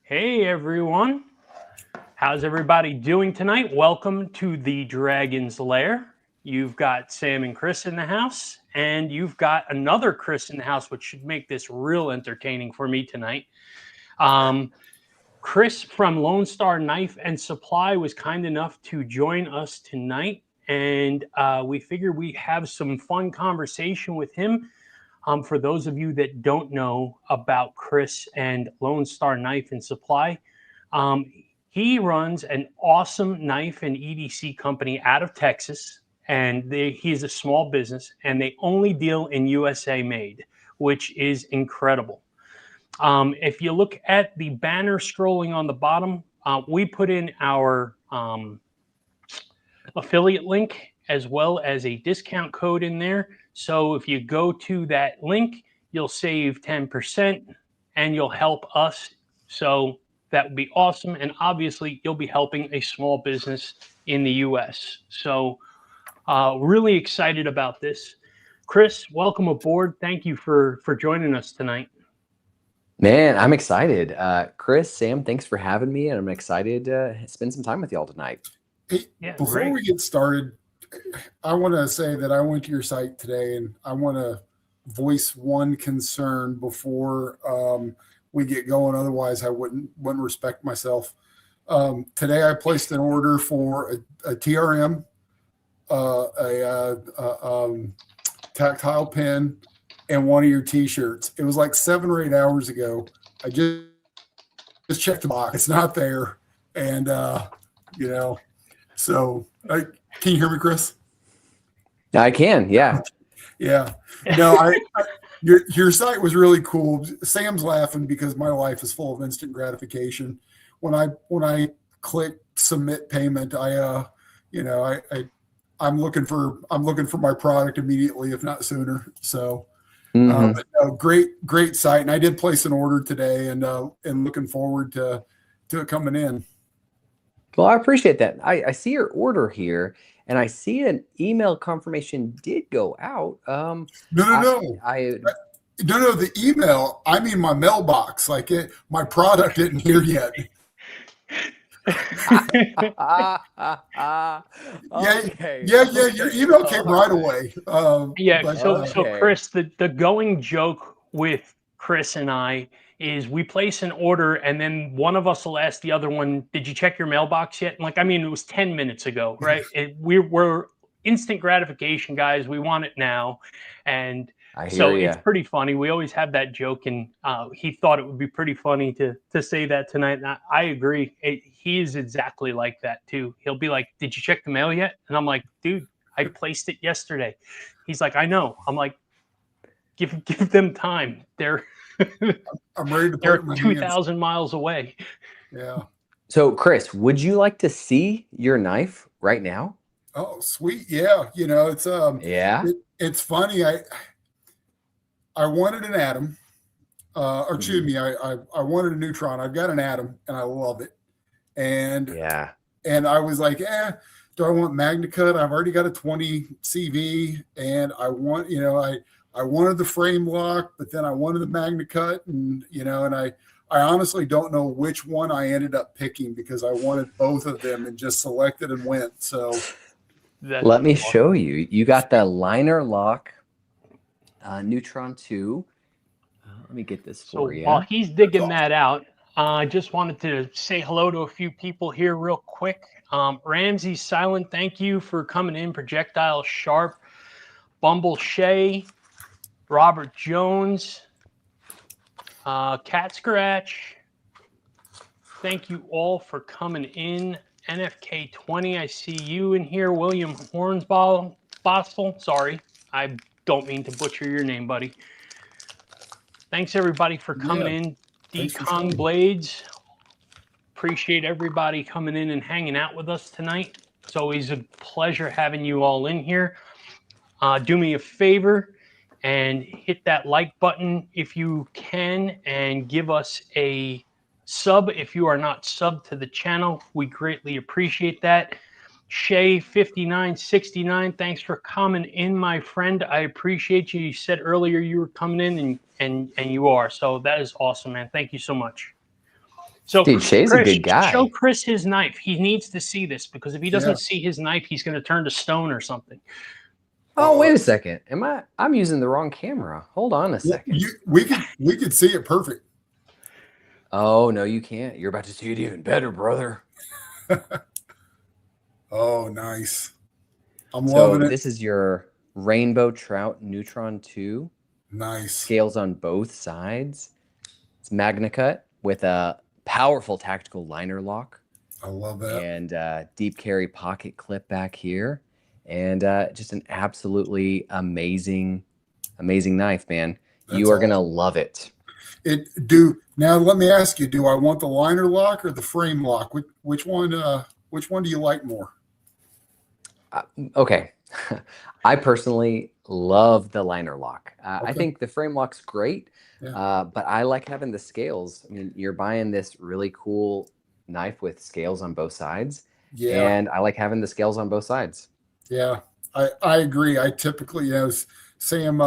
Hey everyone, how's everybody doing tonight? Welcome to the Dragon's Lair. You've got Sam and Chris in the house, and you've got another Chris in the house, which should make this real entertaining for me tonight. Chris from Lone Star Knife and Supply was kind enough to join us tonight, and we figured we have some fun conversation with him. For those of you that don't know about Chris and Lone Star Knife and Supply, he runs an awesome knife and EDC company out of Texas, and he's a small business, and they only deal in USA made, which is incredible. If you look at the banner scrolling on the bottom, we put in our affiliate link as well as a discount code in there. So if you go to that link, you'll save 10% and you'll help us. So that would be awesome. And obviously you'll be helping a small business in the US. So really excited about this. Chris, welcome aboard. Thank you for joining us tonight. Man, I'm excited. Chris, Sam, thanks for having me. And I'm excited to spend some time with y'all tonight. Hey, before we get started, I want to say that I went to your site today, and I want to voice one concern before we get going. Otherwise, I wouldn't respect myself. Today, I placed an order for a TRM, tactile pen, and one of your T-shirts. It was like 7 or 8 hours ago. I just checked the box. It's not there, and So, can you hear me, Chris? I can, yeah. Yeah. No, your site was really cool. Sam's laughing because my life is full of instant gratification. When I click submit payment, I'm looking for my product immediately, if not sooner. So, but no, great site, and I did place an order today, and looking forward to it coming in. Well, I appreciate that. I see your order here, and I see an email confirmation did go out. No. The email. I mean, my mailbox. My product isn't here yet. Okay. Yeah. Your email came right away. So Chris, the going joke with Chris and I is we place an order and then one of us will ask the other one, did you check your mailbox yet? It was 10 minutes ago, right? We're instant gratification guys. We want it now. And it's pretty funny. We always have that joke, and he thought it would be pretty funny to say that tonight. And I agree. He is exactly like that too. He'll be like, did you check the mail yet? And I'm like, dude, I placed it yesterday. He's like, I know. I'm like, give them time. I'm ready to. They're 2,000 miles away. Yeah. So, Chris, would you like to see your knife right now? Oh, sweet. Yeah. It's it's funny. I wanted an Atom, or excuse me. I wanted a Neutron. I've got an Atom, and I love it. And I was like, do I want MagnaCut? I've already got a 20 CV, and I want, I wanted the frame lock, but then I wanted the MagnaCut, and I honestly don't know which one I ended up picking because I wanted both of them and just selected and went. So let me show you. You got the liner lock Neutron 2. Let me get this for you. While he's digging that out, I just wanted to say hello to a few people here real quick. Ramsey Silent, thank you for coming in. Projectile Sharp, Bumble Shay, Robert Jones, Cat Scratch, thank you all for coming in. NFK20, I see you in here. William Hornsbostel, sorry, I don't mean to butcher your name, buddy. Thanks everybody for coming in. D-Kong Blades, appreciate everybody coming in and hanging out with us tonight. It's always a pleasure having you all in here. Do me a favor and hit that like button if you can, and give us a sub if you are not subbed to the channel. We greatly appreciate that. Shay5969, thanks for coming in, my friend. I appreciate you. You said earlier you were coming in, and you are. So that is awesome, man. Thank you so much. So, dude, Shay's Chris, a good guy. show Chris his knife. He needs to see this because if he doesn't see his knife, he's going to turn to stone or something. Oh, wait a second. I'm using the wrong camera. Hold on a second. We could see it perfect. Oh, no, you can't. You're about to see it even better, brother. Oh, nice. I'm loving it. This is your Rainbow Trout Neutron 2. Nice. Scales on both sides. It's Magna Cut with a powerful tactical liner lock. I love that. And deep carry pocket clip back here. And just an absolutely amazing knife, man. You are going to love it. Now let me ask you, do I want the liner lock or the frame lock? Which one do you like more? Okay. I personally love the liner lock. I think the frame lock's great, but I like having the scales. I mean, you're buying this really cool knife with scales on both sides. Yeah. And I like having the scales on both sides. Yeah, I agree. I typically, Sam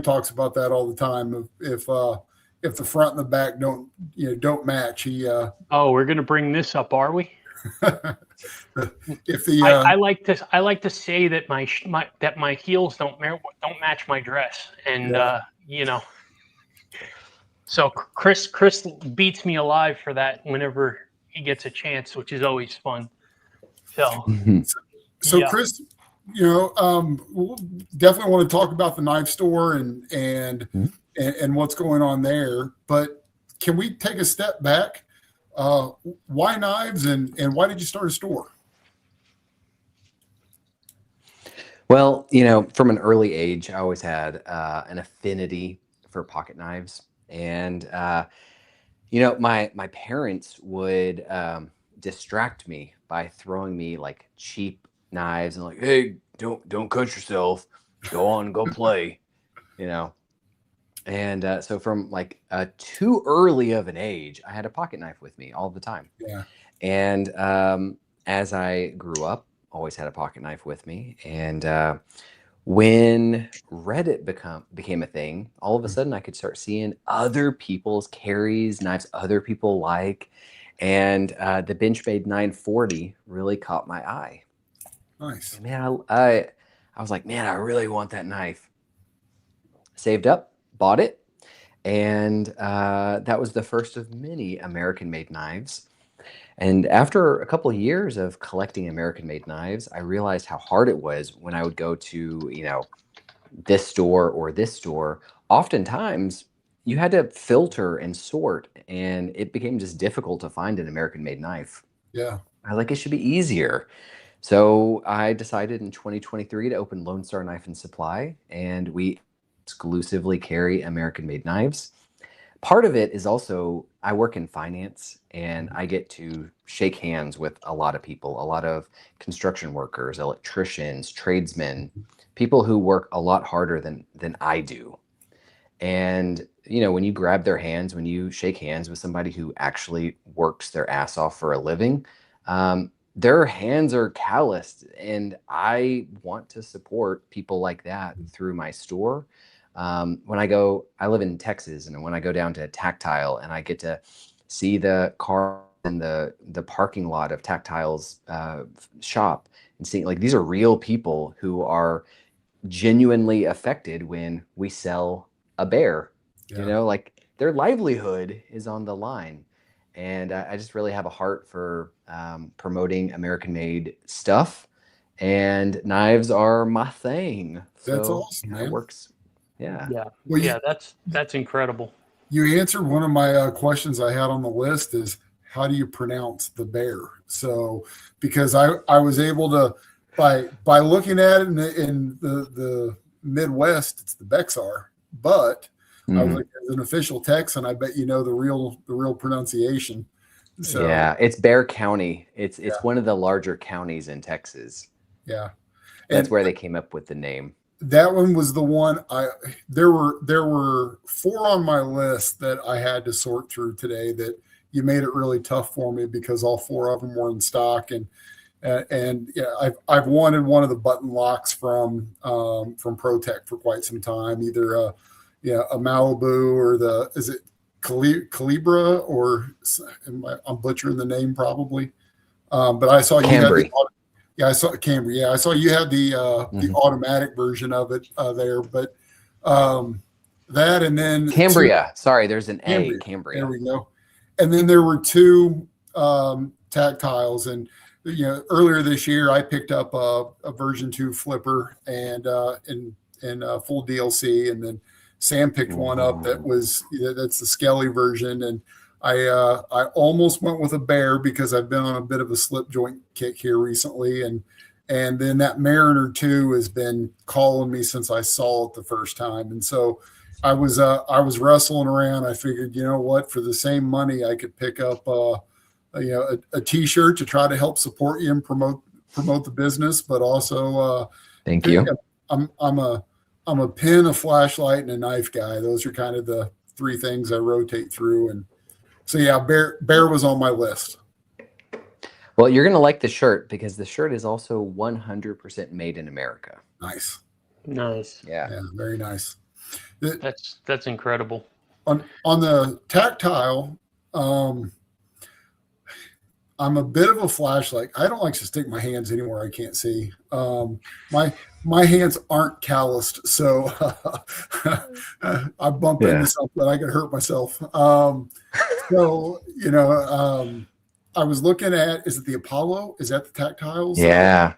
talks about that all the time. If the front and the back don't match, Oh, we're gonna bring this up, are we? If the I like to say that my heels don't match my dress, and so Chris beats me alive for that whenever he gets a chance, which is always fun. So Chris, we'll definitely want to talk about the knife store and what's going on there. But can we take a step back? Why knives and why did you start a store? Well, from an early age, I always had an affinity for pocket knives, and my parents would distract me by throwing me like cheap knives and like, hey, don't cut yourself, go play, and so from like too early of an age, I had a pocket knife with me all the time. Yeah. And as I grew up, always had a pocket knife with me. And when Reddit became a thing, all of a sudden I could start seeing other people's carries, knives other people like. And the Benchmade 940 really caught my eye. Nice. And man, I was like, man, I really want that knife. Saved up, bought it. And that was the first of many American-made knives. And after a couple of years of collecting American-made knives, I realized how hard it was when I would go to, this store or this store. Oftentimes, you had to filter and sort, and it became just difficult to find an American-made knife. Yeah. I like it should be easier. So I decided in 2023 to open Lone Star Knife and Supply, and we exclusively carry American-made knives. Part of it is also I work in finance, and I get to shake hands with a lot of people, a lot of construction workers, electricians, tradesmen, people who work a lot harder than I do. And, when you grab their hands, when you shake hands with somebody who actually works their ass off for a living, their hands are calloused, and I want to support people like that through my store. When I live in Texas, and when I go down to Tactile and I get to see the car in the parking lot of Tactile's shop and seeing like these are real people who are genuinely affected when we sell a bear, like their livelihood is on the line. And I just really have a heart for promoting American-made stuff, and knives are my thing. That's awesome, man. It works. Yeah. Well, that's incredible. You answered one of my questions I had on the list is how do you pronounce the bear? So because I was able to by looking at it in the Midwest, it's the Bexar, but I was like, as an official Texan, I bet the real pronunciation. So yeah, it's Bear County. It's one of the larger counties in Texas. Yeah, that's where they came up with the name. That one was the one there were 4 on my list that I had to sort through today that you made it really tough for me because all 4 of them were in stock. And I've wanted one of the button locks from ProTech for quite some time, either a Malibu or is it Calibra, or I'm butchering the name probably. But I saw you had the, I saw Camry. Yeah, I saw you had the automatic version of it there. But that, and then Cambria. Sorry, there's an Cambria. A. Cambria. There we go. And then there were two tactiles, and earlier this year I picked up a version 2 flipper and full DLC, and then Sam picked one up that's the Skelly version, and I almost went with a bear because I've been on a bit of a slip joint kick here recently, and then that Mariner 2 has been calling me since I saw it the first time, and so I was wrestling around. I figured, what, for the same money I could pick up a T-shirt to try to help support you and promote the business, but also thank you. I'm a pin, a flashlight, and a knife guy. Those are kind of the 3 things I rotate through, and so yeah, bear was on my list. Well, you're gonna like the shirt because the shirt is also 100% made in America. Nice. Yeah, very nice. That's incredible. On the tactile, I'm a bit of a flashlight. I don't like to stick my hands anywhere I can't see. My hands aren't calloused, so I bump into something, I could hurt myself. So I was looking at, is it the Apollo? Is that the tactiles? Yeah.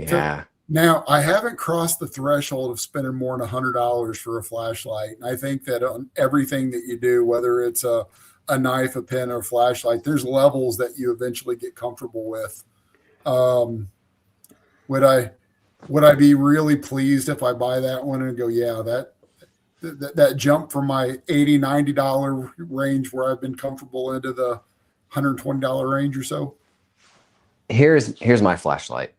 So, now, I haven't crossed the threshold of spending more than $100 for a flashlight. And I think that on everything that you do, whether it's a knife, a pen, or a flashlight, there's levels that you eventually get comfortable with. Would I be really pleased if I buy that one and go, yeah, that jump from my $80, $90 range where I've been comfortable into the $120 range or so? Here's my flashlight.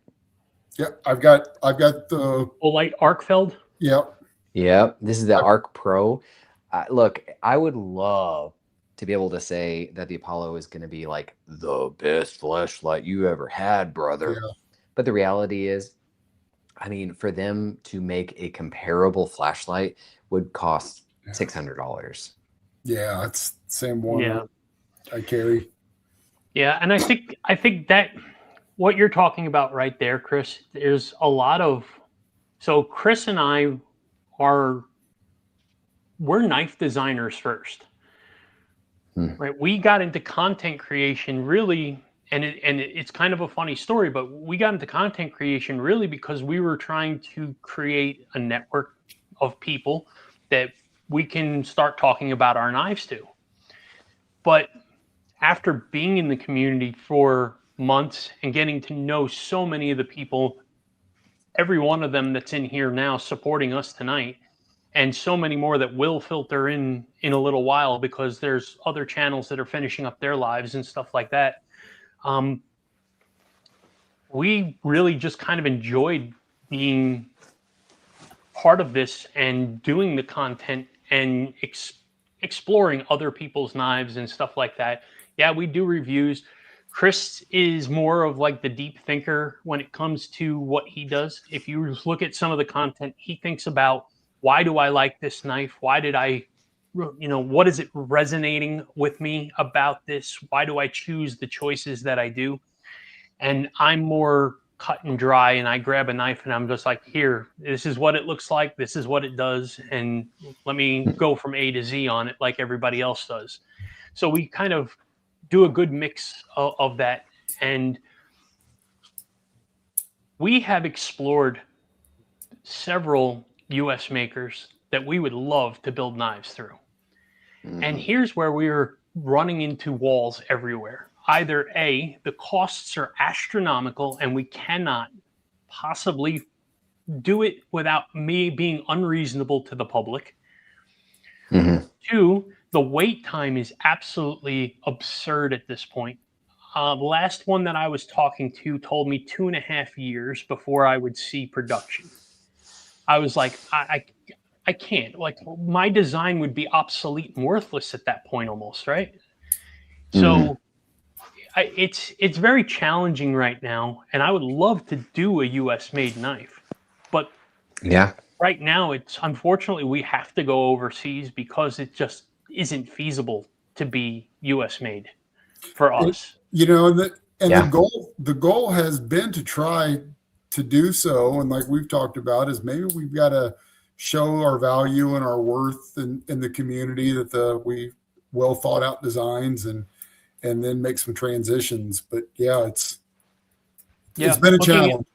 Yeah, I've got the Olight Arcfeld. Yep. This is the Arc Pro. Look, I would love to be able to say that the Apollo is going to be like the best flashlight you ever had, brother. Yeah. But the reality is, I mean, for them to make a comparable flashlight would cost $600. Yeah, it's the same one I carry. Yeah, and I think that what you're talking about right there, Chris, there's a lot of, so Chris and I we're knife designers first, right? We got into content creation really, and it's kind of a funny story, but we got into content creation really because we were trying to create a network of people that we can start talking about our knives to. But after being in the community for months and getting to know so many of the people, every one of them that's in here now supporting us tonight, and so many more that will filter in a little while because there's other channels that are finishing up their lives and stuff like that. We really just kind of enjoyed being part of this and doing the content and exploring other people's knives and stuff like that. Yeah, we do reviews. Chris is more of like the deep thinker when it comes to what he does. If you look at some of the content, he thinks about, why do I like this knife? Why did I, what is it resonating with me about this? Why do I choose the choices that I do? And I'm more cut and dry, and I grab a knife and I'm just like, here, this is what it looks like. This is what it does. And let me go from A to Z on it like everybody else does. So we kind of do a good mix of that. And we have explored several US makers that we would love to build knives through. And here's where we're running into walls everywhere. Either A, the costs are astronomical and we cannot possibly do it without me being unreasonable to the public. 2, the wait time is absolutely absurd at this point. The last one that I was talking to told me 2.5 years before I would see production. I was like, I can't. Like, my design would be obsolete and worthless at that point almost, right? So it's very challenging right now, and I would love to do a US made knife, but right now it's unfortunately we have to go overseas because it just isn't feasible to be US made for us. You know, and the goal has been to try to do so. And like we've talked about, is maybe we've got to show our value and our worth in the community, that we well thought out designs, and then make some transitions. But yeah, it's been a challenge.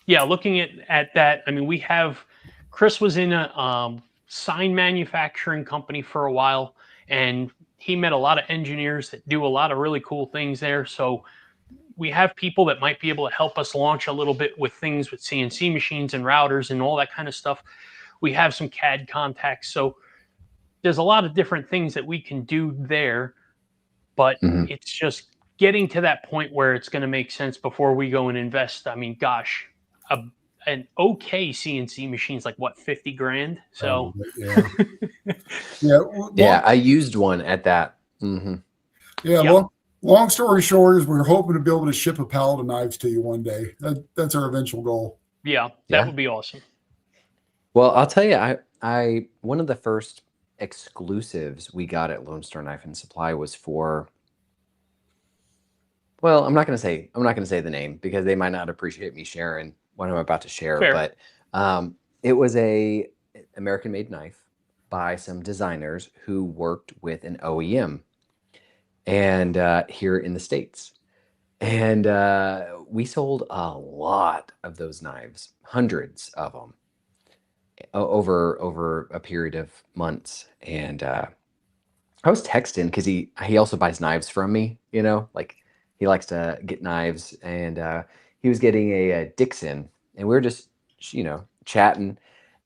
Looking at that, I mean, Chris was in a sign manufacturing company for a while, and he met a lot of engineers that do a lot of really cool things there. So we have people that might be able to help us launch a little bit with things with CNC machines and routers and all that kind of stuff. We have some CAD contacts. So there's a lot of different things that we can do there, but it's just getting to that point where it's going to make sense before we go and invest. I mean, gosh, an okay CNC machine's like what, 50 grand? So I used one at that. Long story short is we're hoping to be able to ship a pallet of knives to you one day. That's our eventual goal. That would be awesome. Well, I'll tell you, I one of the first exclusives we got at Lone Star Knife and Supply was for, well, I'm not going to say the name because they might not appreciate me sharing what I'm about to share. Fair. But it was a American made knife by some designers who worked with an OEM and here in the States. And we sold a lot of those knives, hundreds of them, over a period of months. And I was texting because he also buys knives from me, you know, like he likes to get knives, and he was getting a Dixon, and we were just, you know, chatting.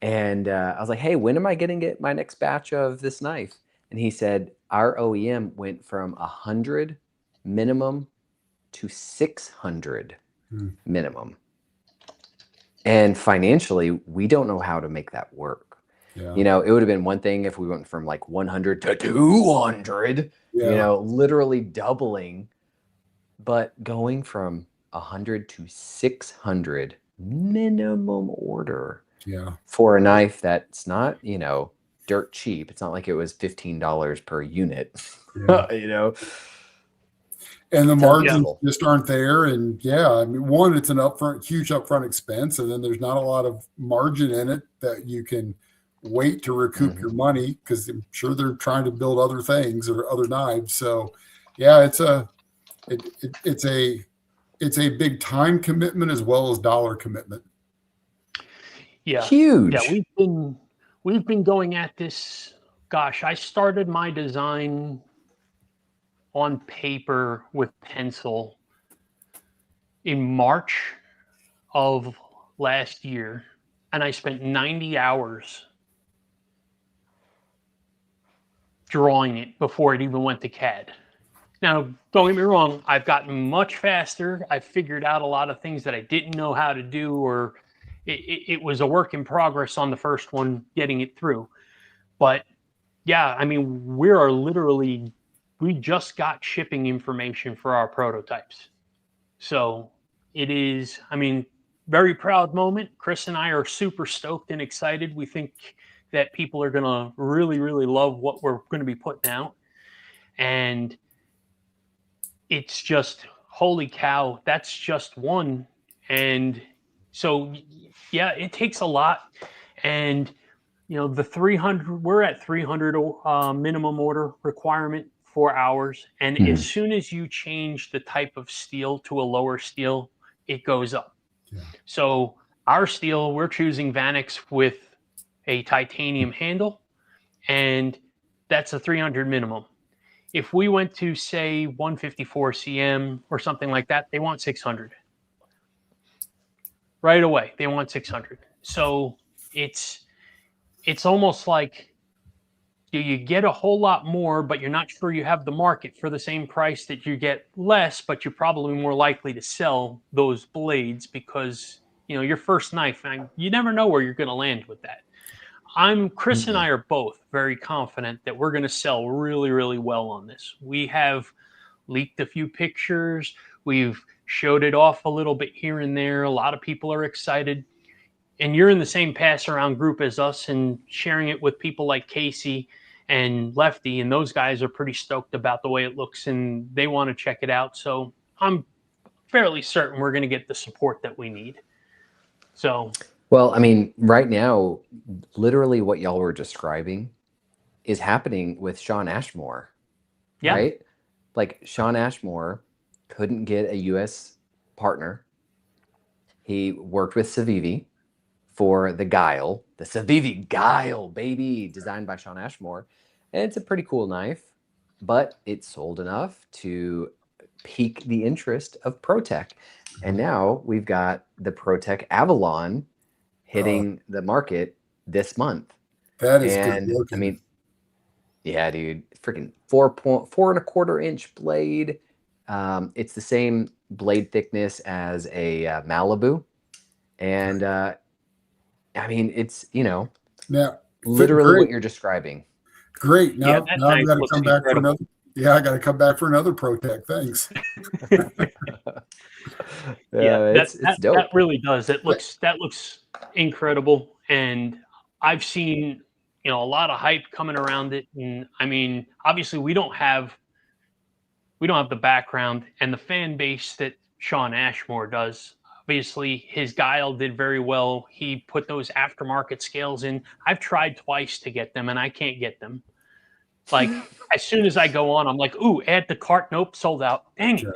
And I was like, hey, when am I going to get my next batch of this knife? And he said, our OEM went from 100 minimum to 600 minimum. And financially, we don't know how to make that work. Yeah. You know, it would have been one thing if we went from like 100 to 200, you know, literally doubling. But going from 100 to 600 minimum order for a knife that's not, you know, dirt cheap. It's not like it was $15 per unit, you know. And the margins just aren't there. And I mean, one, it's an huge upfront expense, and then there's not a lot of margin in it that you can wait to recoup your money, because I'm sure they're trying to build other things or other knives. So it's a big time commitment as well as dollar commitment. Huge. Yeah, we've been going at this. Gosh, I started my design on paper with pencil in March of last year, and I spent 90 hours drawing it before it even went to CAD. Now, don't get me wrong, I've gotten much faster. I've figured out a lot of things that I didn't know how to do, or it was a work in progress on the first one, getting it through. But I mean, we just got shipping information for our prototypes. So it is, I mean, very proud moment. Chris and I are super stoked and excited. We think that people are going to really, really love what we're going to be putting out. And it's just, holy cow, that's just one. And so, it takes a lot. And, you know, the 300, we're at 300 minimum order requirement for ours. And as soon as you change the type of steel to a lower steel, it goes up. So our steel, we're choosing Vanix with a titanium handle, and that's a 300 minimum. If we went to, say, 154 cm or something like that, they want 600. Right away, they want 600. So it's almost like, you get a whole lot more, but you're not sure you have the market for the same price that you get less, but you're probably more likely to sell those blades because, you know, your first knife, you never know where you're going to land with that. Chris and I are both very confident that we're going to sell really, really well on this. We have leaked a few pictures. We've showed it off a little bit here and there. A lot of people are excited. And you're in the same pass around group as us and sharing it with people like Casey and Lefty, and those guys are pretty stoked about the way it looks, and they want to check it out. So I'm fairly certain we're going to get the support that we need. So, well, I mean, right now, literally what y'all were describing is happening with Sean Ashmore, yeah. right? Like Sean Ashmore couldn't get a U.S. partner. He worked with Civivi for the Guile, the Civivi Guile, baby, designed by Sean Ashmore. And it's a pretty cool knife, but it sold enough to pique the interest of ProTech. And now we've got the ProTech Avalon hitting the market this month. That is good looking. I mean, yeah, dude, freaking 4.25 inch blade. It's the same blade thickness as a Malibu. And I mean, it's, you know, literally what you're describing. Great. Now I've got to come back for another. Yeah, I got to come back for another ProTech. Thanks. It's dope. That really does. That looks incredible. And I've seen, you know, a lot of hype coming around it. And I mean, obviously we don't have the background and the fan base that Sean Ashmore does. Obviously his Guile did very well. He put those aftermarket scales in. I've tried twice to get them and I can't get them. Like as soon as I go on, I'm like, ooh, add to cart. Nope, sold out. Dang it.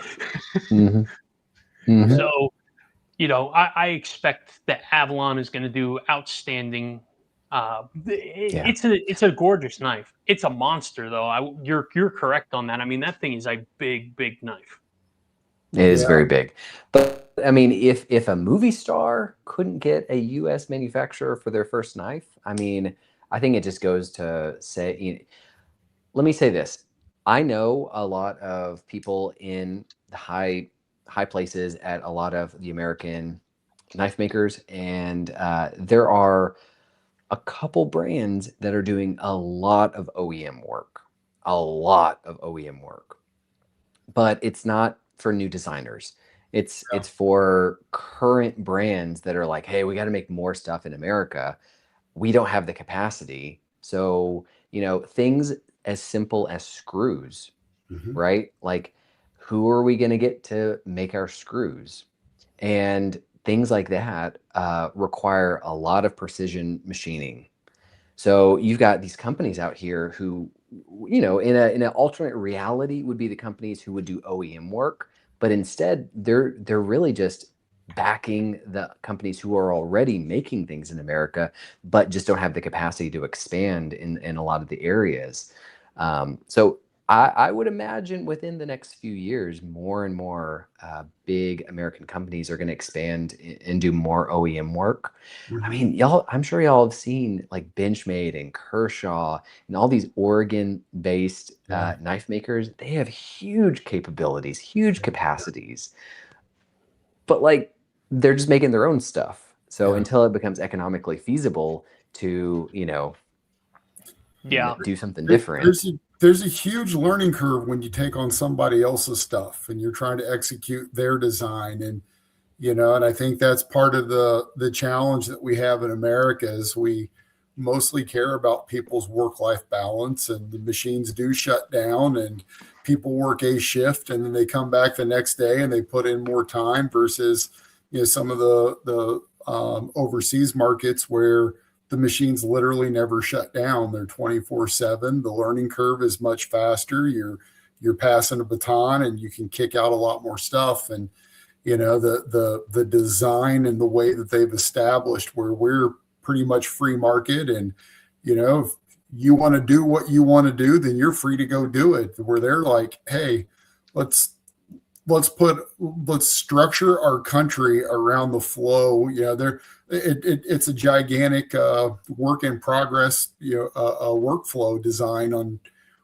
Mm-hmm. Mm-hmm. So, you know, I expect that Avalon is going to do outstanding. It's a gorgeous knife. It's a monster, though. You're correct on that. I mean, that thing is a big knife. It is very big. But I mean, if a movie star couldn't get a U.S. manufacturer for their first knife, I mean, I think it just goes to say, you know, let me say this. I know a lot of people in the high places at a lot of the American knife makers, and there are a couple brands that are doing a lot of OEM work, but it's not for new designers. It's for current brands that are like, hey, we got to make more stuff in America. We don't have the capacity. So, you know, things as simple as screws, right? Like, who are we going to get to make our screws? And things like that require a lot of precision machining. So you've got these companies out here who, you know, in an alternate reality would be the companies who would do OEM work, but instead they're really just backing the companies who are already making things in America, but just don't have the capacity to expand in a lot of the areas. So I would imagine within the next few years, more and more big American companies are going to expand and do more OEM work. I mean, I'm sure y'all have seen like Benchmade and Kershaw and all these Oregon-based knife makers. They have huge capabilities, huge capacities, but like they're just making their own stuff. So until it becomes economically feasible to, you know, do something different. There's a huge learning curve when you take on somebody else's stuff and you're trying to execute their design. And, you know, and I think that's part of the challenge that we have in America is we mostly care about people's work-life balance, and the machines do shut down and people work a shift and then they come back the next day and they put in more time versus, you know, some of the overseas markets where the machines literally never shut down. They're 24/7. The learning curve is much faster. You're passing a baton and you can kick out a lot more stuff. And, you know, the design and the way that they've established where we're pretty much free market. And, you know, if you want to do what you want to do, then you're free to go do it. Where they're like, hey, let's structure our country around the flow. You know, it's a gigantic work in progress, you know, a workflow design on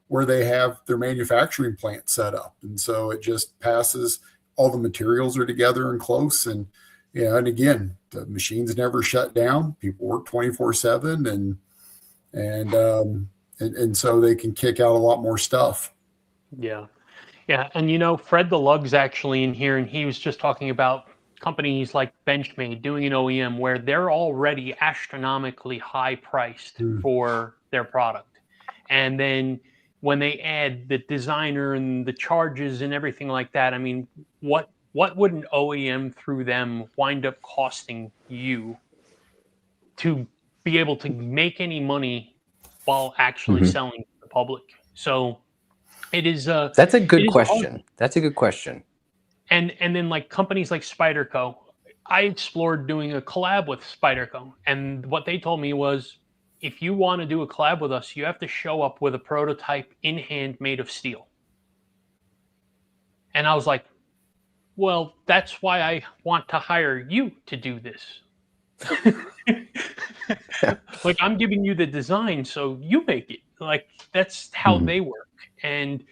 where they have their manufacturing plant set up. And so it just passes, all the materials are together and close. And, you know, and again, the machines never shut down. People work 24/7 and so they can kick out a lot more stuff. Yeah. Yeah. And, you know, Fred the Lug's actually in here, and he was just talking about companies like Benchmade doing an OEM where they're already astronomically high priced for their product. And then when they add the designer and the charges and everything like that, I mean, what would an OEM through them wind up costing you to be able to make any money while actually selling to the public? So it is that's a good question. That's a good question. And then like companies like Spyderco, I explored doing a collab with Spyderco, and what they told me was, if you want to do a collab with us, you have to show up with a prototype in hand made of steel. And I was like, well, that's why I want to hire you to do this. Like, I'm giving you the design, so you make it. Like, that's how they work. And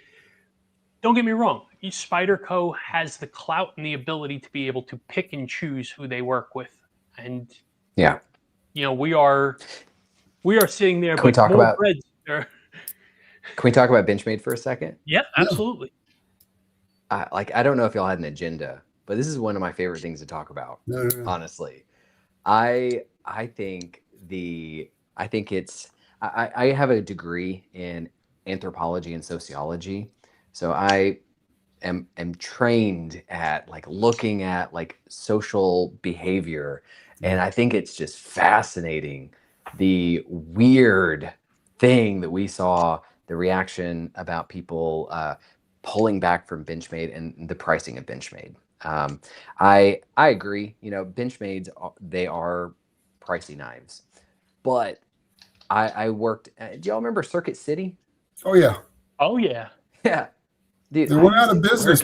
don't get me wrong, Spyderco has the clout and the ability to be able to pick and choose who they work with. And yeah, you know, we are sitting there. Can we talk about breads Can we talk about Benchmade for a second? Yeah, absolutely. I don't know if y'all had an agenda, but this is one of my favorite things to talk about. No. Honestly, I think it's I have a degree in anthropology and sociology, so I am trained at like looking at like social behavior, and I think it's just fascinating the weird thing that we saw, the reaction about people pulling back from Benchmade and the pricing of Benchmade. I agree. You know, Benchmades, they are pricey knives, but I worked. Do y'all remember Circuit City? Oh yeah. Oh yeah. Yeah. Dude, they went out of business,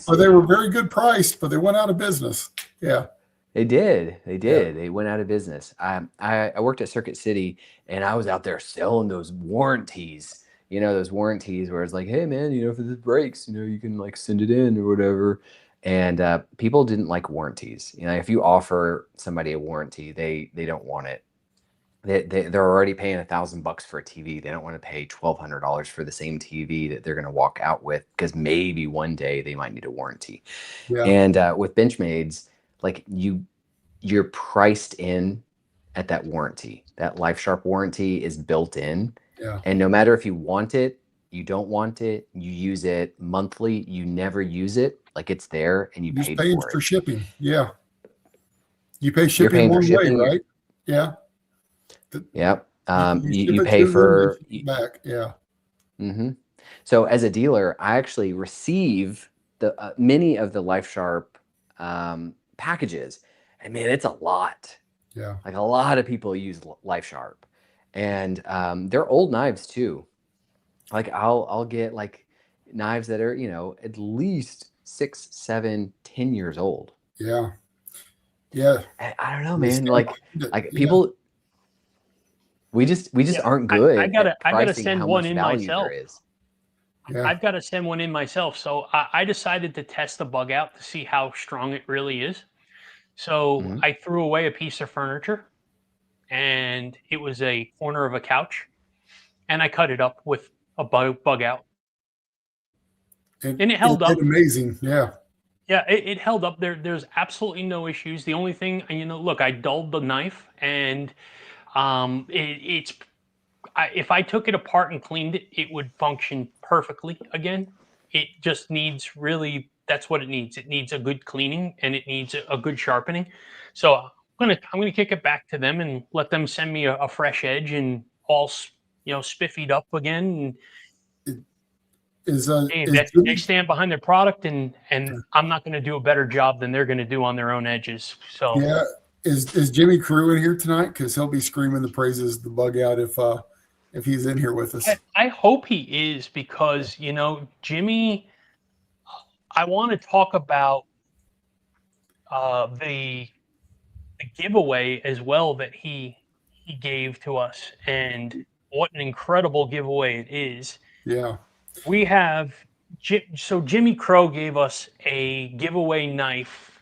but they were very good priced, but they went out of business. Yeah. They did. Yeah. They went out of business. I worked at Circuit City, and I was out there selling those warranties. You know, those warranties where it's like, hey man, you know, if this breaks, you know, you can like send it in or whatever. And people didn't like warranties. You know, if you offer somebody a warranty, they don't want it. They're already paying $1,000 for a TV. They don't want to pay $1,200 for the same TV that they're going to walk out with, because maybe one day they might need a warranty. Yeah. And with Benchmades, like you're priced in at that warranty. That LifeSharp warranty is built in. Yeah. And no matter if you want it, you don't want it, you use it monthly, you never use it, like it's there and you paid for it. Shipping. Yeah. You pay shipping one way, right? Yeah. Yep. You pay for back. Yeah. Mm-hmm. So as a dealer, I actually receive the many of the LifeSharp packages, and man, it's a lot. Yeah. Like a lot of people use LifeSharp, and they're old knives too. Like I'll get like knives that are, you know, at least 6, 7, 10 years old. Yeah. Yeah. I don't know, man. Like people. We just aren't good. I gotta send one in myself. Yeah. I've got to send one in myself. So I decided to test the bug out to see how strong it really is. So I threw away a piece of furniture, and it was a corner of a couch, and I cut it up with a bug out. And it held up. Amazing. Yeah. Yeah, it held up. There's absolutely no issues. The only thing, you know, look, I dulled the knife, and if I took it apart and cleaned it, it would function perfectly again. It just needs that's what it needs. It needs a good cleaning, and it needs a good sharpening. So I'm gonna kick it back to them and let them send me a fresh edge and all, you know, spiffied up again. They stand behind their product, and I'm not going to do a better job than they're going to do on their own edges. So yeah. Is Jimmy Crew in here tonight? Because he'll be screaming the praises of the bug out if he's in here with us. I hope he is, because, you know, Jimmy, I want to talk about the giveaway as well that he gave to us, and what an incredible giveaway it is. Yeah. We have, so Jimmy Crow gave us a giveaway knife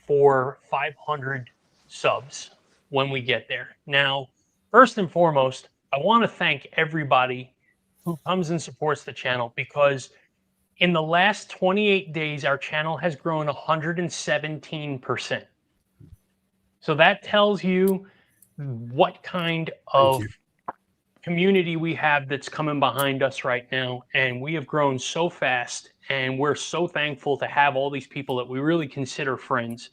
for 500 subs when we get there. Now, first and foremost, I want to thank everybody who comes and supports the channel, because in the last 28 days, our channel has grown 117%. So that tells you what kind of community we have that's coming behind us right now, and we have grown so fast, and we're so thankful to have all these people that we really consider friends.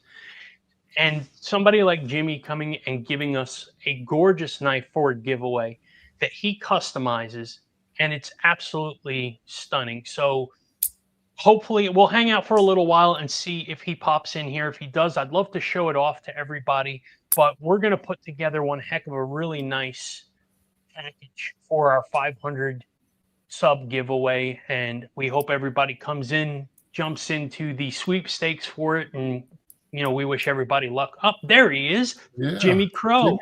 And somebody like Jimmy coming and giving us a gorgeous knife for a giveaway that he customizes, and it's absolutely stunning. So hopefully we'll hang out for a little while and see if he pops in here. If he does, I'd love to show it off to everybody, but we're going to put together one heck of a really nice package for our 500 sub giveaway, and we hope everybody comes in, jumps into the sweepstakes for it, and we wish everybody luck. Up there he is. Yeah. Jimmy Crow,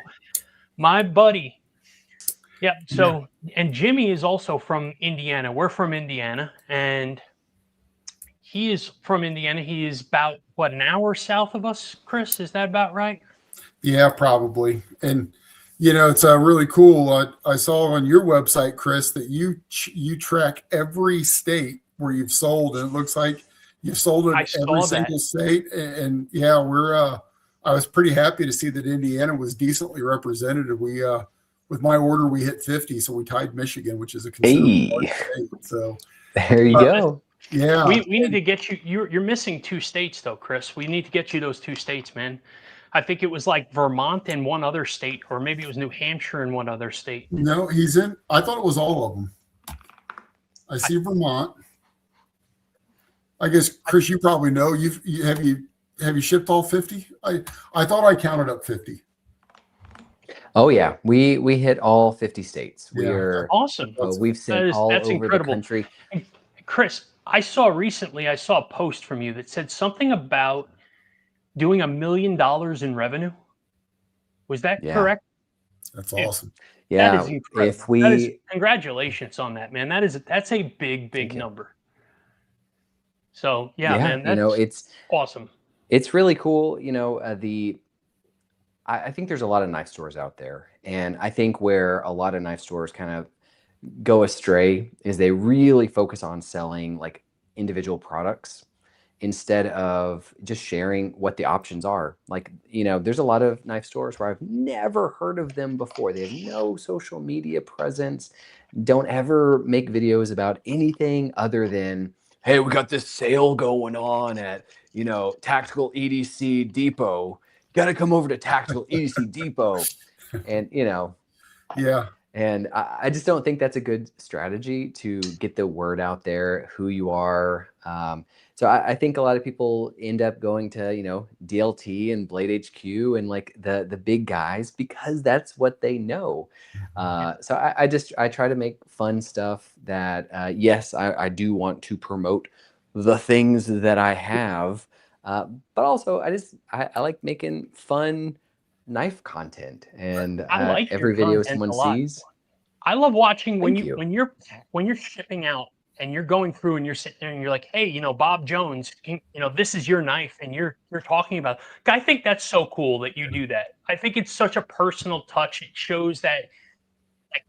my buddy. Yep. So and Jimmy is also from Indiana. We're from Indiana, and he is from Indiana. He is about an hour south of us, Chris, is that about right? Yeah, probably. And it's really cool. I saw on your website, Chris, that you track every state where you've sold, and it looks like you've sold it in every single state. And yeah, I was pretty happy to see that Indiana was decently represented. We with my order, we hit 50, so we tied Michigan, which is a considerable state. So there you go. Yeah, we need to get you. You're missing 2 states though, Chris. We need to get you those 2 states, man. I think it was like Vermont and one other state, or maybe it was New Hampshire and one other state. No, he's in. I thought it was all of them. I see Vermont. I guess, Chris, you probably know. Have you shipped all 50? I thought I counted up 50. Oh yeah, we hit all 50 states. Yeah. We're awesome. We've sent all over incredible. The country. And Chris, I saw a post from you that said something about doing $1 million in revenue. Was that correct? That's awesome. Yeah. That is incredible. Congratulations on that, man. That's a big number. So man, that's it's awesome. It's really cool. I think there's a lot of knife stores out there, and I think where a lot of knife stores kind of go astray is they really focus on selling like individual products instead of just sharing what the options are. Like, there's a lot of knife stores where I've never heard of them before. They have no social media presence, don't ever make videos about anything other than, hey, we got this sale going on at, Tactical EDC Depot. Got to come over to Tactical EDC Depot. And, yeah. And I just don't think that's a good strategy to get the word out there, who you are. So I think a lot of people end up going to, DLT and Blade HQ and like the big guys because that's what they know. So I try to make fun stuff that, yes, I do want to promote the things that I have, but also I like making fun knife content, and like every video someone sees. I love watching when you're shipping out and you're going through and you're sitting there and you're like, hey, Bob Jones, this is your knife, and you're talking about. I think that's so cool that you do that. I think it's such a personal touch. It shows that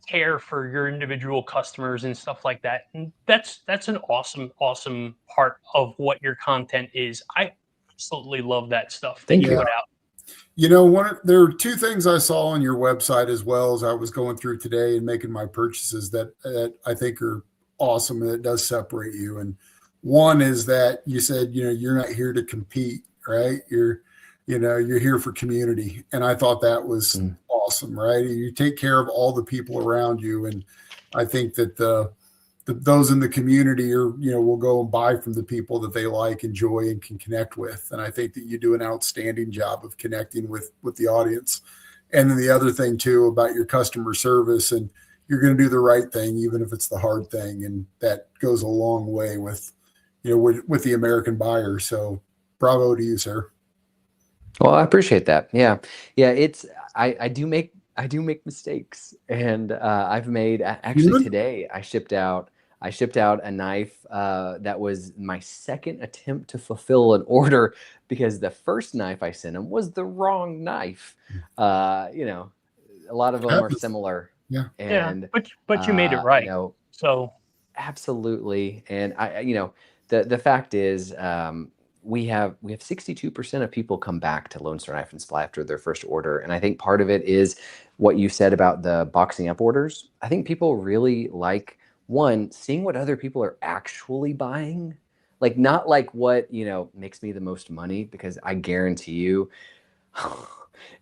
care for your individual customers and stuff like that. And that's an awesome part of what your content is. I absolutely love that stuff that you put out. There are 2 things I saw on your website as well as I was going through today and making my purchases that I think are awesome, and it does separate you. And one is that you said, you're not here to compete, right? You're here for community. And I thought that was awesome, right? You take care of all the people around you. And I think that those in the community will go and buy from the people that they like, enjoy, and can connect with. And I think that you do an outstanding job of connecting with the audience. And then the other thing too about your customer service, and you're going to do the right thing, even if it's the hard thing. And that goes a long way with the American buyer. So bravo to you, sir. Well, I appreciate that. Yeah. I do make mistakes, and I've made actually today I shipped out a knife that was my second attempt to fulfill an order because the first knife I sent him was the wrong knife. A lot of them are similar. Yeah. And but you made it right. So absolutely. And the fact is, we have 62% of people come back to Lone Star Knife and Supply after their first order. And I think part of it is what you said about the boxing up orders. I think people really like, one, seeing what other people are actually buying. Like, not like what, you know, makes me the most money, because I guarantee you,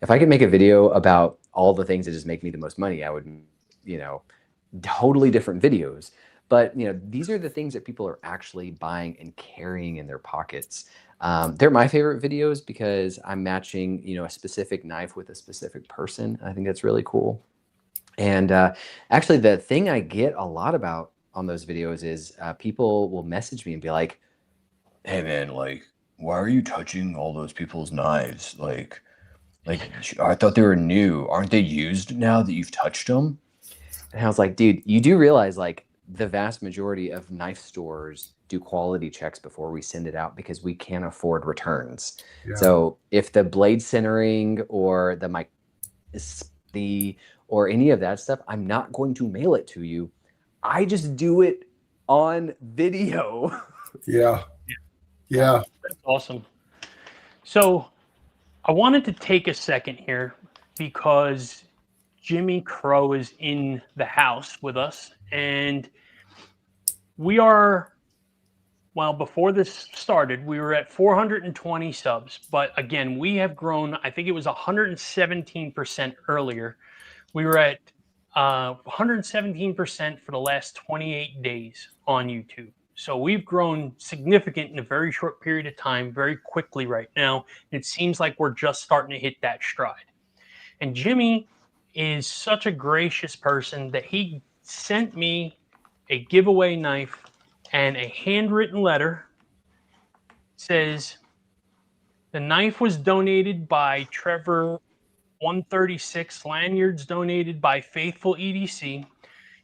if I could make a video about all the things that just make me the most money, I would, you know, totally different videos. But, you know, these are the things that people are actually buying and carrying in their pockets. They're my favorite videos because I'm matching, you know, a specific knife with a specific person. I think that's really cool. And actually, the thing I get a lot about on those videos is people will message me and be like, hey, man, like, why are you touching all those people's knives? Like, I thought they were new. Aren't they used now that you've touched them? And I was like, dude, you do realize, like, the vast majority of knife stores do quality checks before we send it out because we can't afford returns. Yeah. So if the blade centering or or any of that stuff, I'm not going to mail it to you. I just do it on video. Yeah. Yeah. That's awesome. So I wanted to take a second here because Jimmy Crow is in the house with us, and we are, well, before this started, we were at 420 subs, but again, we have grown, I think it was 117% earlier. We were at 117% for the last 28 days on YouTube. So we've grown significant in a very short period of time, very quickly right now. It seems like we're just starting to hit that stride. And Jimmy is such a gracious person that he sent me a giveaway knife and a handwritten letter. It says, the knife was donated by Trevor 136, lanyards donated by Faithful EDC.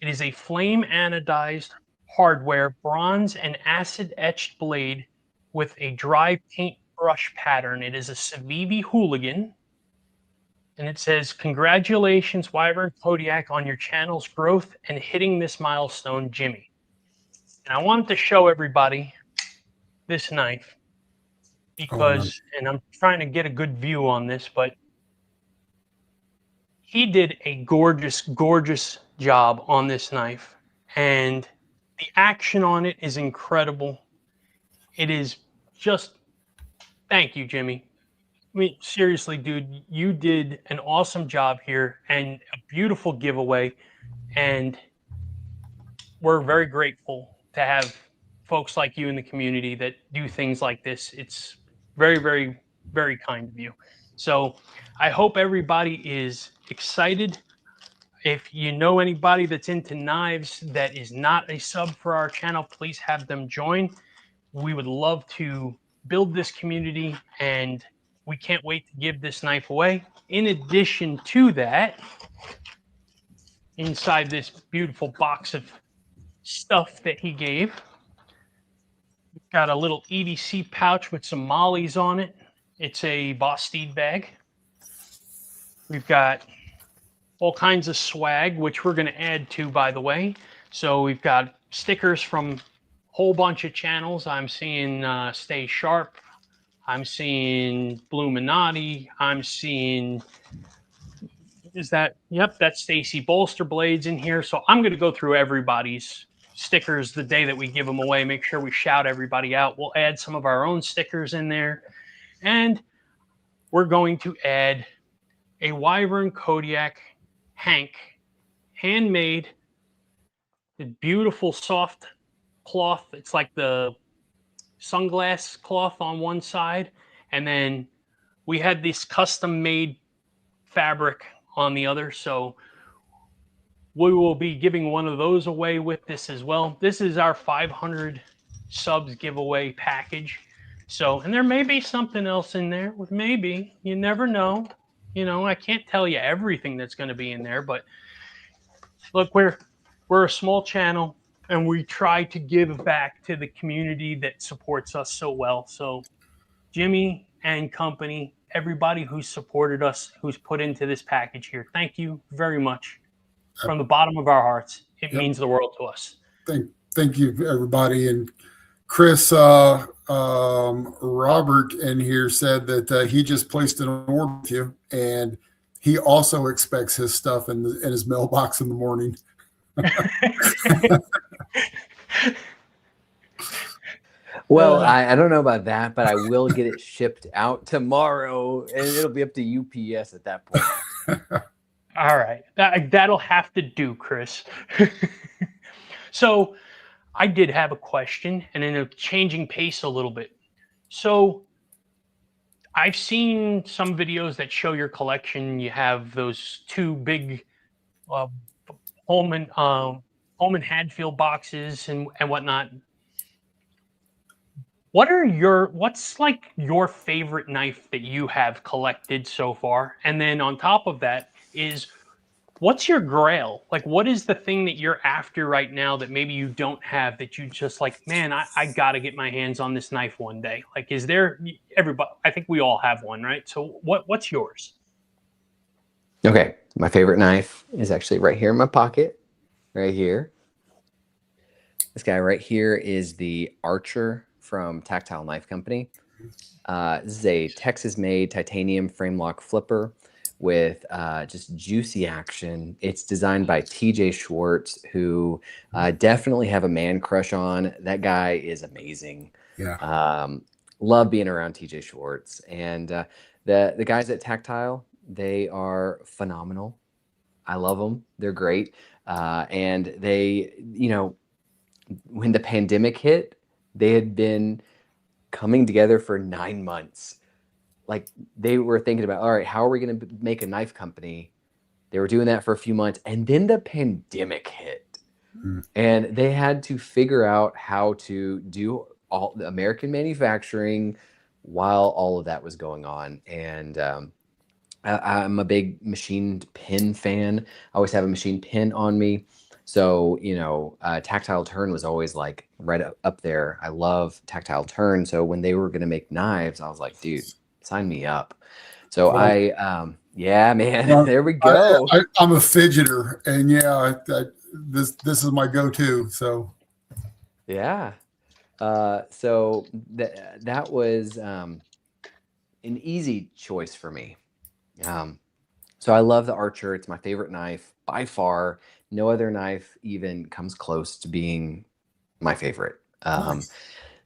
It is a flame anodized hardware bronze and acid etched blade with a dry paint brush pattern. It is a Civivi Hooligan. And it says, congratulations, Wyvern Kodiak, on your channel's growth and hitting this milestone, Jimmy. And I wanted to show everybody this knife because, and I'm trying to get a good view on this, but he did a gorgeous, gorgeous job on this knife. And the action on it is incredible. It is just, thank you, Jimmy. I mean, seriously, dude, you did an awesome job here and a beautiful giveaway. And we're very grateful to have folks like you in the community that do things like this. It's very, very, very kind of you. So I hope everybody is excited. If you know anybody that's into knives that is not a sub for our channel, please have them join. We would love to build this community, and we can't wait to give this knife away. In addition to that, inside this beautiful box of stuff that he gave, we've got a little EDC pouch with some mollies on it. It's a Boss Steed bag. We've got all kinds of swag, which we're going to add to, by the way. So we've got stickers from a whole bunch of channels. I'm seeing Stay Sharp. I'm seeing Bluminati. I'm seeing, is that, yep, that's Stacy Bolster Blades in here. So I'm going to go through everybody's stickers the day that we give them away, make sure we shout everybody out. We'll add some of our own stickers in there. And we're going to add a Wyvern Kodiak Hank, handmade, beautiful soft cloth. It's like the sunglass cloth on one side, and then we had this custom made fabric on the other. So we will be giving one of those away with this as well. This is our 500 subs giveaway package. So, and there may be something else in there. Maybe, you never know. You know, I can't tell you everything that's going to be in there, but look, we're a small channel, and we try to give back to the community that supports us so well. So Jimmy and company, everybody who's supported us, who's put into this package here, thank you very much from the bottom of our hearts. It means the world to us. Thank you, everybody. And Chris, Robert in here said that he just placed an order with you, and he also expects his stuff in his mailbox in the morning. Well, I don't know about that, but I will get it shipped out tomorrow, and it'll be up to UPS at that point. All right. That'll have to do, Chris. So I did have a question, and in a changing pace a little bit. So I've seen some videos that show your collection. You have those two big Holman Hadfield boxes and whatnot. What's like your favorite knife that you have collected so far? And then on top of that is, what's your grail? Like, what is the thing that you're after right now that maybe you don't have, that you just like, man, I gotta get my hands on this knife one day? Like, is there everybody? I think we all have one, right? So what's yours? Okay, my favorite knife is actually right here in my pocket, right here. This guy right here is the Archer from Tactile Knife Company. This is a Texas-made titanium frame lock flipper with just juicy action. It's designed by TJ Schwartz, who definitely have a man crush on. That guy is amazing. Yeah. Love being around TJ Schwartz. And the guys at Tactile, they are phenomenal. I love them. They're great. And they, you know, when the pandemic hit, they had been coming together for 9 months. Like, they were thinking about, all right, how are we going to make a knife company? They were doing that for a few months, and then the pandemic hit. And they had to figure out how to do all the American manufacturing while all of that was going on. And I'm a big machined pin fan. I always have a machined pin on me. So, you know, tactile turn was always like right up there. I love tactile turn. So when they were going to make knives, I was like, dude, sign me up. So well, yeah, man, there we go. I'm a fidgeter, and yeah, this is my go-to. So yeah. So that was an easy choice for me. So I love the Archer. It's my favorite knife by far. No other knife even comes close to being my favorite. Nice.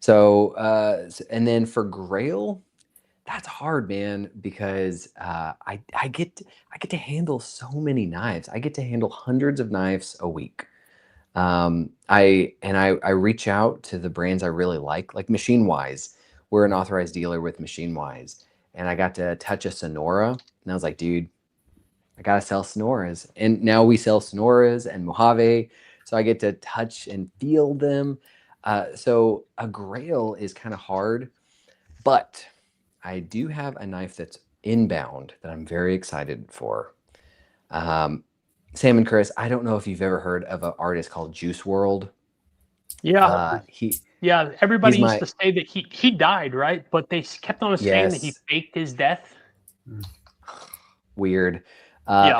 And then for Grail, that's hard, man, because I get to handle so many knives. I get to handle hundreds of knives a week. I reach out to the brands I really like Machine Wise. We're an authorized dealer with Machine Wise, and I got to touch a Sonora, and I was like, dude, I gotta sell Sonoras. And now we sell Sonoras and Mojave, so I get to touch and feel them. So a Grail is kind of hard, but I do have a knife that's inbound that I'm very excited for. Sam and Chris, I don't know if you've ever heard of an artist called Juice WRLD. Yeah. Everybody used to say that he died, right? But they kept on saying that he faked his death. Weird.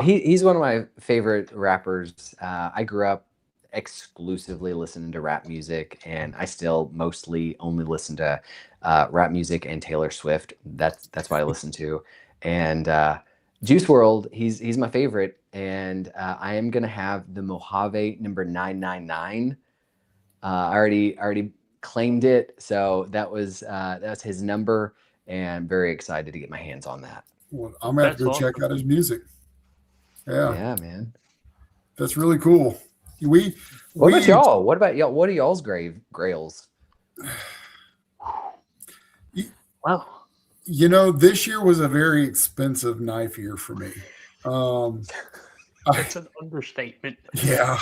He's one of my favorite rappers. I grew up exclusively listening to rap music, and I still mostly only listen to rap music and Taylor Swift. That's what I listen to. And Juice WRLD, he's my favorite, and I am gonna have the Mojave number 999. I already claimed it, so that's his number, and very excited to get my hands on that. Well, I'm gonna have to go check out his music. Yeah, man, that's really cool. What about y'all? What are y'all's grails? Wow. You know, this year was a very expensive knife year for me. That's an understatement. Yeah.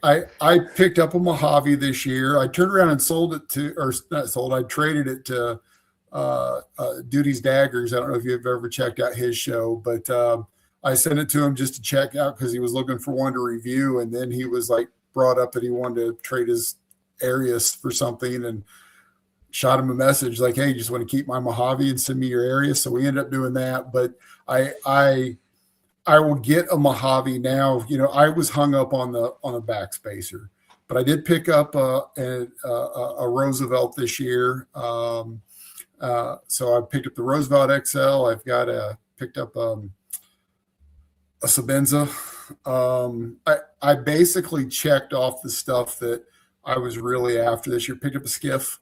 I picked up a Mojave this year. I turned around and sold it I traded it to Duty's Daggers. I don't know if you've ever checked out his show, but I sent it to him just to check out because he was looking for one to review. And then he was like brought up that he wanted to trade his Arius for something, and shot him a message like, hey, you just want to keep my Mojave and send me your Arius. So we ended up doing that. But I will get a Mojave now. You know, I was hung up on a backspacer, but I did pick up a Roosevelt this year. So I picked up the Roosevelt XL. I've got picked up a Sabenza. I basically checked off the stuff that I was really after this year. Picked up a skiff.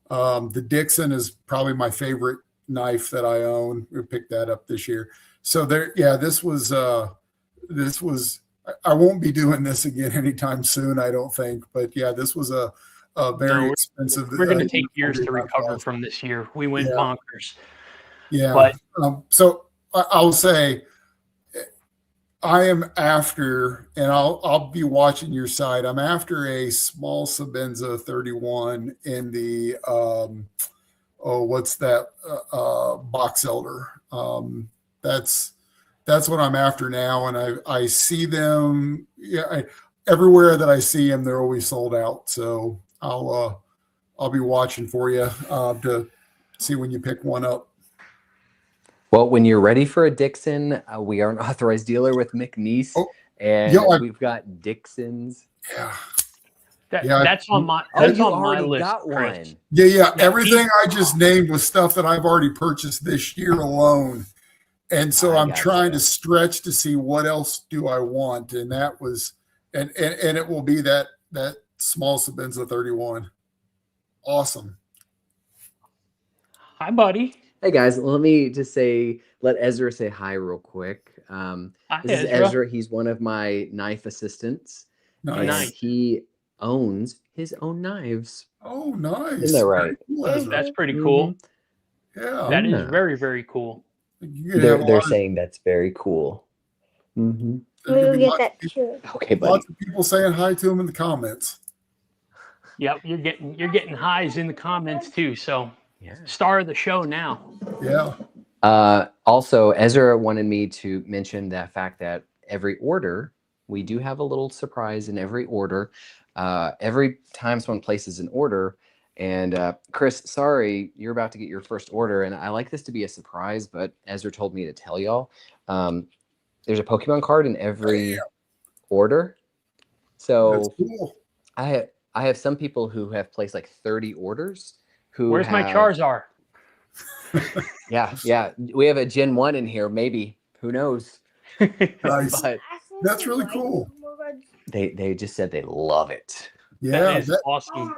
The Dixon is probably my favorite knife that I own. We picked that up this year. So there, yeah, this was. I won't be doing this again anytime soon, I don't think. But yeah, this was a very expensive. We're going to take years to recover from this year. We went bonkers. Yeah. But so I'll say I am after, and I'll be watching your site. I'm after a small Sabenza 31 in the what's that box elder. That's what I'm after now, and I see them. Yeah, everywhere that I see them, they're always sold out. So I'll be watching for you to see when you pick one up. Well, when you're ready for a Dixon, we are an authorized dealer with McNeese, and we've got Dixons. Yeah. That's on my list. Got one. Yeah. Everything I just named was stuff that I've already purchased this year alone. And so I'm trying to stretch to see what else do I want. And that was, and it will be that small Sabenza 31. Awesome. Hi, buddy. Hey guys, let me just let Ezra say hi real quick. This is Ezra. He's one of my knife assistants. Nice. He owns his own knives. Oh, nice. Isn't that right? That's pretty cool. Yeah. That is very, very cool. They're saying that's very cool. We'll get that too. Okay, buddy. Lots of people saying hi to him in the comments. Yep, you're getting highs in the comments too. So star of the show now. Yeah. Also, Ezra wanted me to mention that fact that every order, we do have a little surprise in every order. Every time someone places an order, and Chris, sorry, you're about to get your first order, and I like this to be a surprise, but Ezra told me to tell y'all, there's a Pokemon card in every order. So that's cool. I have some people who have placed like 30 orders. Where's my Charizard? Yeah. We have a Gen 1 in here, maybe. Who knows? Nice. But that's really cool. They just said they love it. Yeah, that's awesome.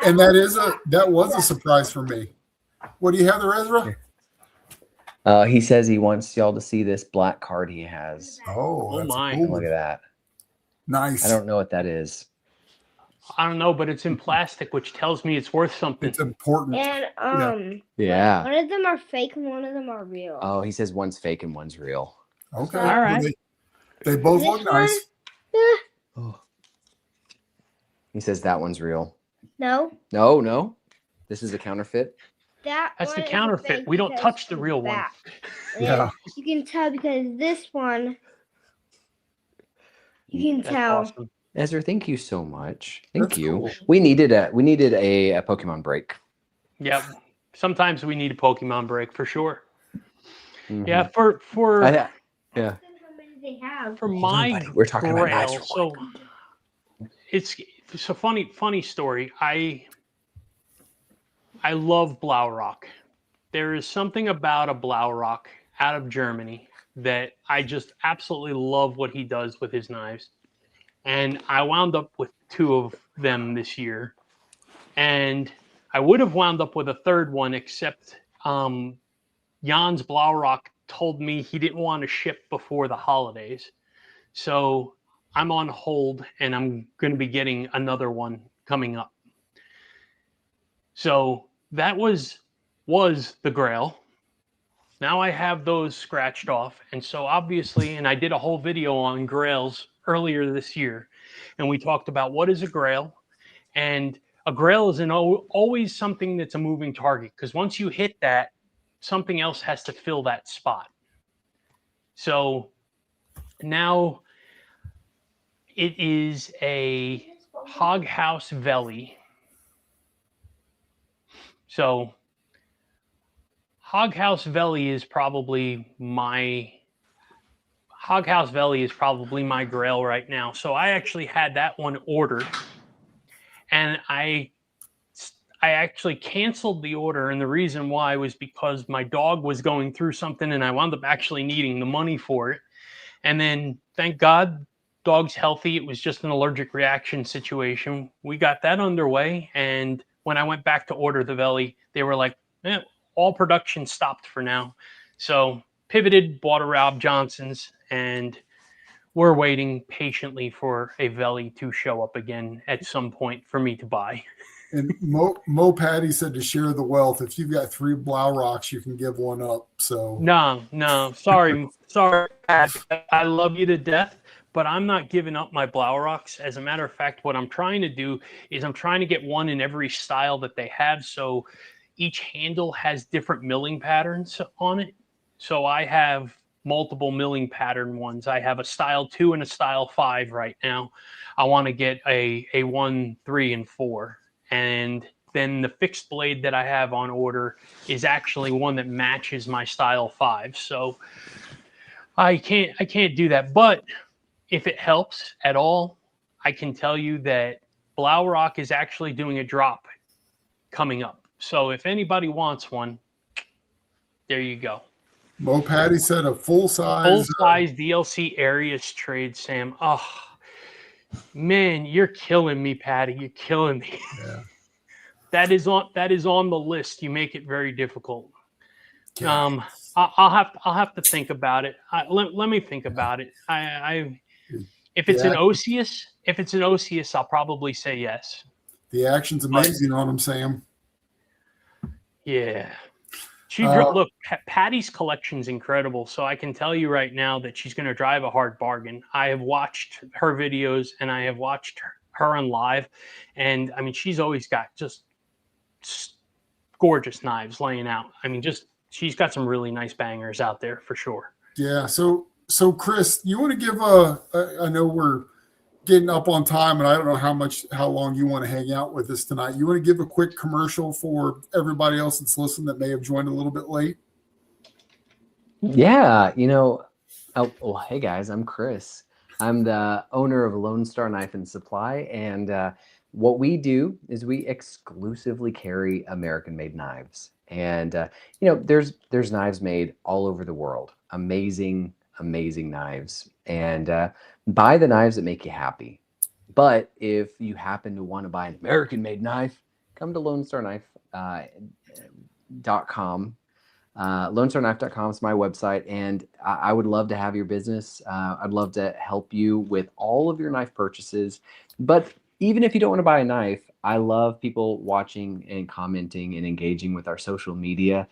And that was a surprise for me. What do you have there, Ezra? He says he wants y'all to see this black card he has. Oh my. Cool. Look at that. Nice. I don't know what that is. I don't know, but it's in plastic, which tells me it's worth something. It's important. And yeah. One of them are fake and one of them are real. Oh, he says one's fake and one's real. Okay. All right. Well, they both look nice. Oh. He says that one's real. No. No. This is a counterfeit. That's the counterfeit. We don't touch the real one. Yeah. You can tell because this one, you can tell. Awesome. Ezra, thank you so much. Thank you. Cool. We needed a Pokemon break. Yep. Sometimes we need a Pokemon break for sure. Mm-hmm. Yeah. For How many they have? For my we're talking about knives real so quick. it's a funny story. I love Blaurock. There is something about a Blaurock out of Germany that I just absolutely love what he does with his knives. And I wound up with 2 of them this year. And I would have wound up with a 3rd one, except Jan's Blaurock told me he didn't want to ship before the holidays. So I'm on hold, and I'm going to be getting another one coming up. So that was the Grail. Now I have those scratched off. And so obviously, and I did a whole video on Grails earlier this year, and we talked about what is a Grail. And a Grail is always something that's a moving target, because once you hit that, something else has to fill that spot. So now it is a Hoghouse Valley. So Hoghouse Valley is probably my Grail right now. So I actually had that one ordered, and I I actually canceled the order, and the reason why was because my dog was going through something, and I wound up actually needing the money for it. And then, thank God, dog's healthy. It was just an allergic reaction situation. We got that underway, and when I went back to order the belly, they were like, all production stopped for now. So pivoted, bought a Rob Johnson's, and we're waiting patiently for a Veli to show up again at some point for me to buy. And Mo Patty said to share the wealth. If you've got 3 Blauroks, you can give one up. So no, sorry, sorry, Pat. I love you to death, but I'm not giving up my Blauroks. As a matter of fact, what I'm trying to do is I'm trying to get one in every style that they have. So each handle has different milling patterns on it. So I have multiple milling pattern ones. I have a style 2 and a style 5 right now. I want to get a 1, 3, and 4. And then the fixed blade that I have on order is actually one that matches my style 5. So I can't do that. But if it helps at all, I can tell you that Blaurock is actually doing a drop coming up. So if anybody wants one, there you go. Mo Patty said a full-size DLC Arius trade, Sam. Oh, man, you're killing me, Patty. You're killing me. Yeah. That is on the list. You make it very difficult. Yeah. I'll have to think about it. Let me think about it. If it's an Osius, I'll probably say yes. The action's amazing on him, Sam. Yeah. Look, Patty's collection's incredible, so I can tell you right now that she's going to drive a hard bargain. I have watched her videos, and I have watched her on live, and I mean, she's always got just gorgeous knives laying out. I mean, she's got some really nice bangers out there for sure. Yeah. So Chris, you want to give I know we're getting up on time, and I don't know how long you want to hang out with us tonight. You want to give a quick commercial for everybody else that's listening that may have joined a little bit late? Yeah, hey guys, I'm Chris. I'm the owner of Lone Star Knife and Supply, and what we do is we exclusively carry American-made knives. And there's knives made all over the world. Amazing knives, and buy the knives that make you happy. But if you happen to want to buy an American-made knife, come to LoneStarKnife.com. LoneStarKnife.com is my website, and I would love to have your business. I'd love to help you with all of your knife purchases. But even if you don't want to buy a knife, I love people watching and commenting and engaging with our social media.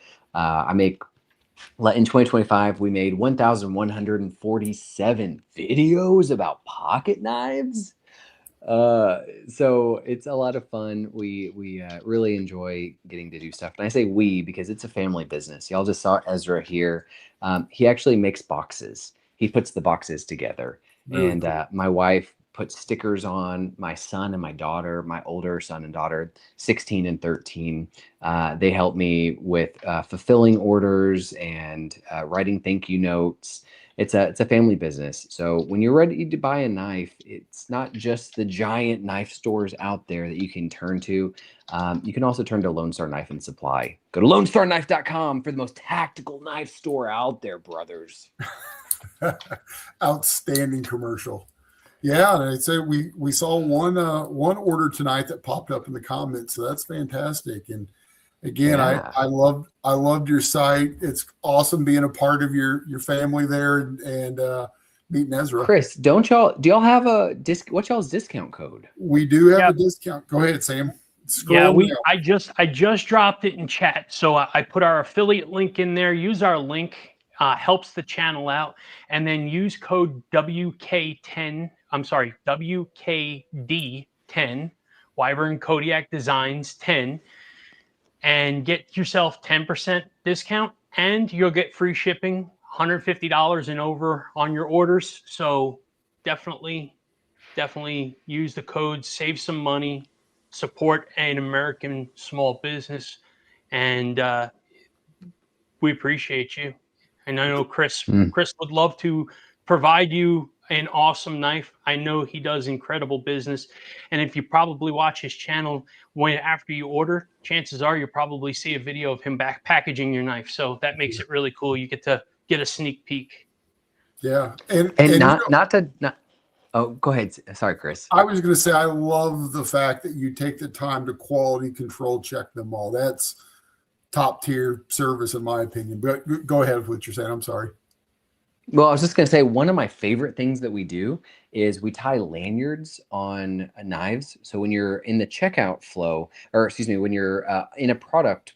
In 2025, we made 1,147 videos about pocket knives. So it's a lot of fun. We really enjoy getting to do stuff. And I say we because it's a family business. Y'all just saw Ezra here. He actually makes boxes. He puts the boxes together. Really? And my wife puts stickers on my son and my daughter, my older son and daughter, 16 and 13. They help me with fulfilling orders and writing thank you notes. It's a family business. So when you're ready to buy a knife, it's not just the giant knife stores out there that you can turn to. You can also turn to Lone Star Knife and Supply. Go to LoneStarKnife.com for the most tactical knife store out there, brothers. Outstanding commercial. Yeah, I'd say we saw one order tonight that popped up in the comments, so that's fantastic. And again, yeah. I loved your site. It's awesome being a part of your family there and meeting Ezra. Chris, do y'all have a what's y'all's discount code? We do have a discount. Go ahead, Sam. I just dropped it in chat, so I put our affiliate link in there. Use our link, helps the channel out, and then use code WKD10, Wyvern Kodiak Designs 10. And get yourself 10% discount, and you'll get free shipping, $150 and over on your orders. So definitely use the code, save some money, support an American small business, and we appreciate you. And I know Chris would love to provide you an awesome knife. I know he does incredible business. And if you probably watch his channel after you order, chances are you'll probably see a video of him back packaging your knife. So that makes it really cool. You get to get a sneak peek. Yeah. Oh, go ahead. Sorry, Chris. I was going to say, I love the fact that you take the time to quality control check them all. That's top tier service, in my opinion. But go ahead with what you're saying. I'm sorry. Well, I was just going to say, one of my favorite things that we do is we tie lanyards on knives. So when you're in the checkout flow, or excuse me, when you're in a product,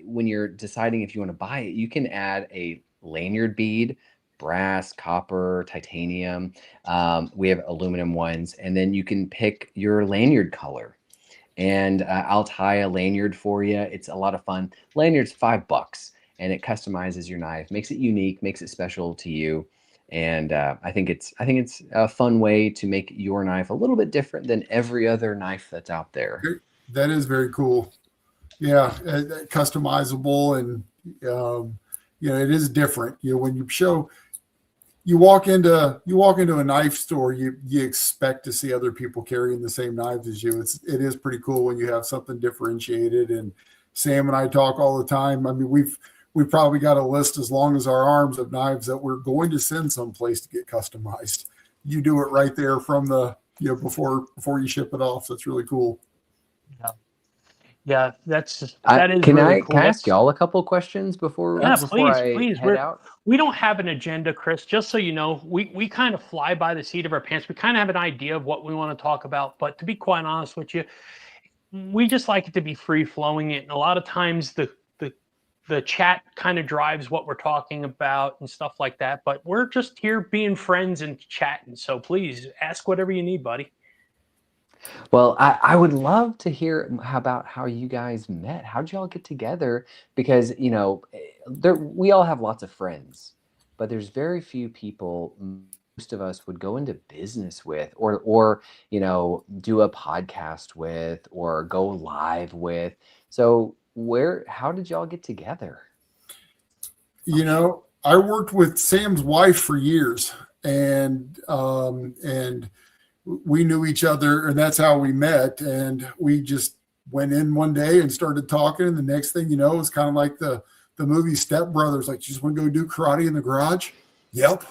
when you're deciding if you want to buy it, you can add a lanyard bead, brass, copper, titanium. We have aluminum ones, and then you can pick your lanyard color. And I'll tie a lanyard for you. It's a lot of fun. Lanyard's $5. And it customizes your knife, makes it unique, makes it special to you, and I think it's a fun way to make your knife a little bit different than every other knife that's out there. That is very cool. Yeah, customizable, and it is different. When you walk into a knife store, you expect to see other people carrying the same knives as you. It is pretty cool when you have something differentiated. And Sam and I talk all the time. I mean, we've probably got a list as long as our arms of knives that we're going to send someplace to get customized. You do it right there from the, before you ship it off. So it's really cool. Yeah, that is can really cool. Can I ask y'all a couple questions before please. Head out? We don't have an agenda, Chris. Just so you know, we kind of fly by the seat of our pants. We kind of have an idea of what we want to talk about, but to be quite honest with you, we just like it to be free flowing. And a lot of times the chat kind of drives what we're talking about and stuff like that. But we're just here being friends and chatting. So please ask whatever you need, buddy. Well, I would love to hear about how you guys met. How'd y'all get together? Because, we all have lots of friends, but there's very few people most of us would go into business with or do a podcast with or go live with. So how did y'all get together? I worked with Sam's wife for years, and we knew each other, and that's how we met. And we just went in one day and started talking. And the next thing you know, it was kind of like the movie Step Brothers. Like, you just want to go do karate in the garage? Yep.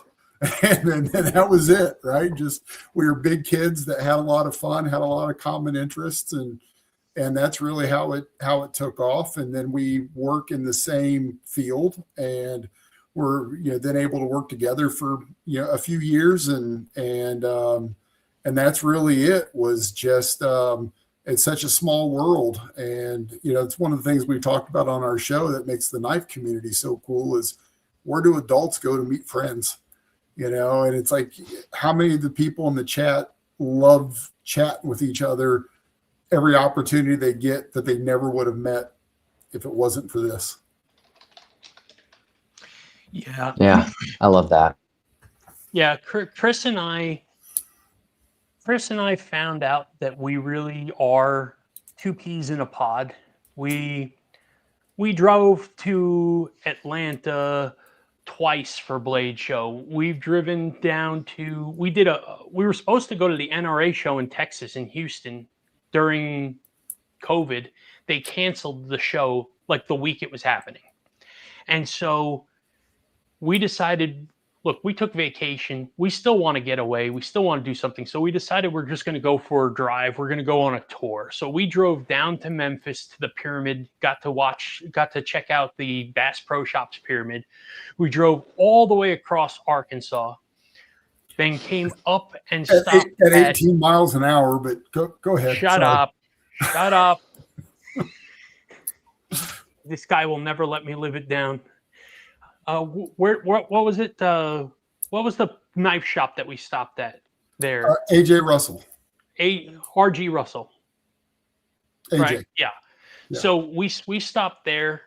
And then that was it, right? Just, we were big kids that had a lot of fun, had a lot of common interests, and that's really how it took off. And then we work in the same field, and we're then able to work together for a few years, and that's really it. Was just it's such a small world, and it's one of the things we've talked about on our show that makes the knife community so cool is, where do adults go to meet friends? And it's like, how many of the people in the chat love chatting with each other every opportunity they get that they never would have met if it wasn't for this. Yeah, I love that. Yeah, Chris and I found out that we really are two peas in a pod. We drove to Atlanta twice for Blade Show. We've driven down to, we were supposed to go to the NRA show in Texas, in Houston, during COVID. They canceled the show like the week it was happening. And so we decided, look, we took vacation. We still want to get away. We still want to do something. So we decided we're just going to go for a drive. We're going to go on a tour. So we drove down to Memphis to the pyramid, got to check out the Bass Pro Shops pyramid. We drove all the way across Arkansas, then came up and stopped at 18 miles an hour, but go ahead. Shut up. This guy will never let me live it down. What was it? What was the knife shop that we stopped at there? AJ Russell. RG Russell. AJ. Right? Yeah. So we stopped there.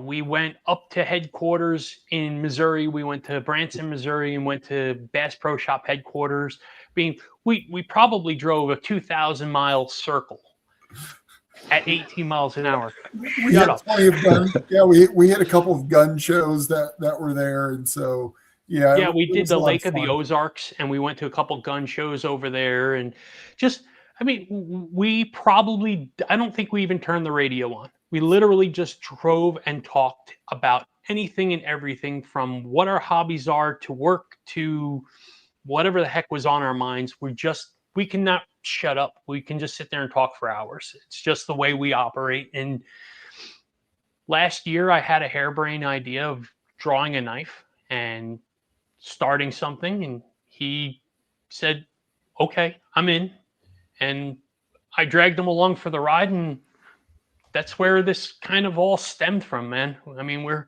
We went up to headquarters in Missouri. We went to Branson, Missouri, and went to Bass Pro Shop headquarters. We probably drove a 2,000-mile circle at 18 miles an hour. We had plenty of gun. Yeah, we had a couple of gun shows that were there, and so Yeah, we it did was a the lot Lake of the fun. Ozarks, and we went to a couple gun shows over there, and just, I mean, we probably, I don't think we even turned the radio on. We literally just drove and talked about anything and everything, from what our hobbies are to work to whatever the heck was on our minds. We cannot shut up. We can just sit there and talk for hours. It's just the way we operate. And last year I had a harebrained idea of drawing a knife and starting something, and he said, okay, I'm in. And I dragged him along for the ride, and that's where this kind of all stemmed from, man. I mean, we're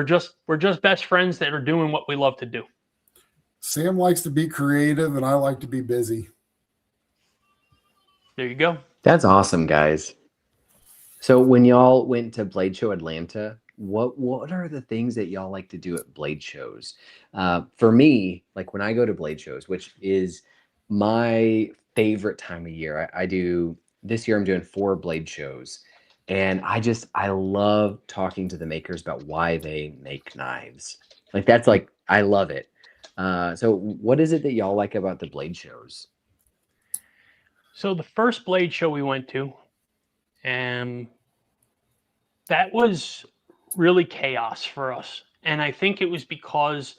just best friends that are doing what we love to do. Sam likes to be creative, and I like to be busy. There you go. That's awesome, guys. So when y'all went to Blade Show Atlanta, what are the things that y'all like to do at Blade shows? For me, like when I go to Blade shows, which is my favorite time of year, I do, this year I'm doing 4 Blade shows, and I love talking to the makers about why they make knives. Like that's like, I love it. So what is it that y'all like about the Blade shows? So the first Blade show we went to, and that was really chaos for us. And I think it was because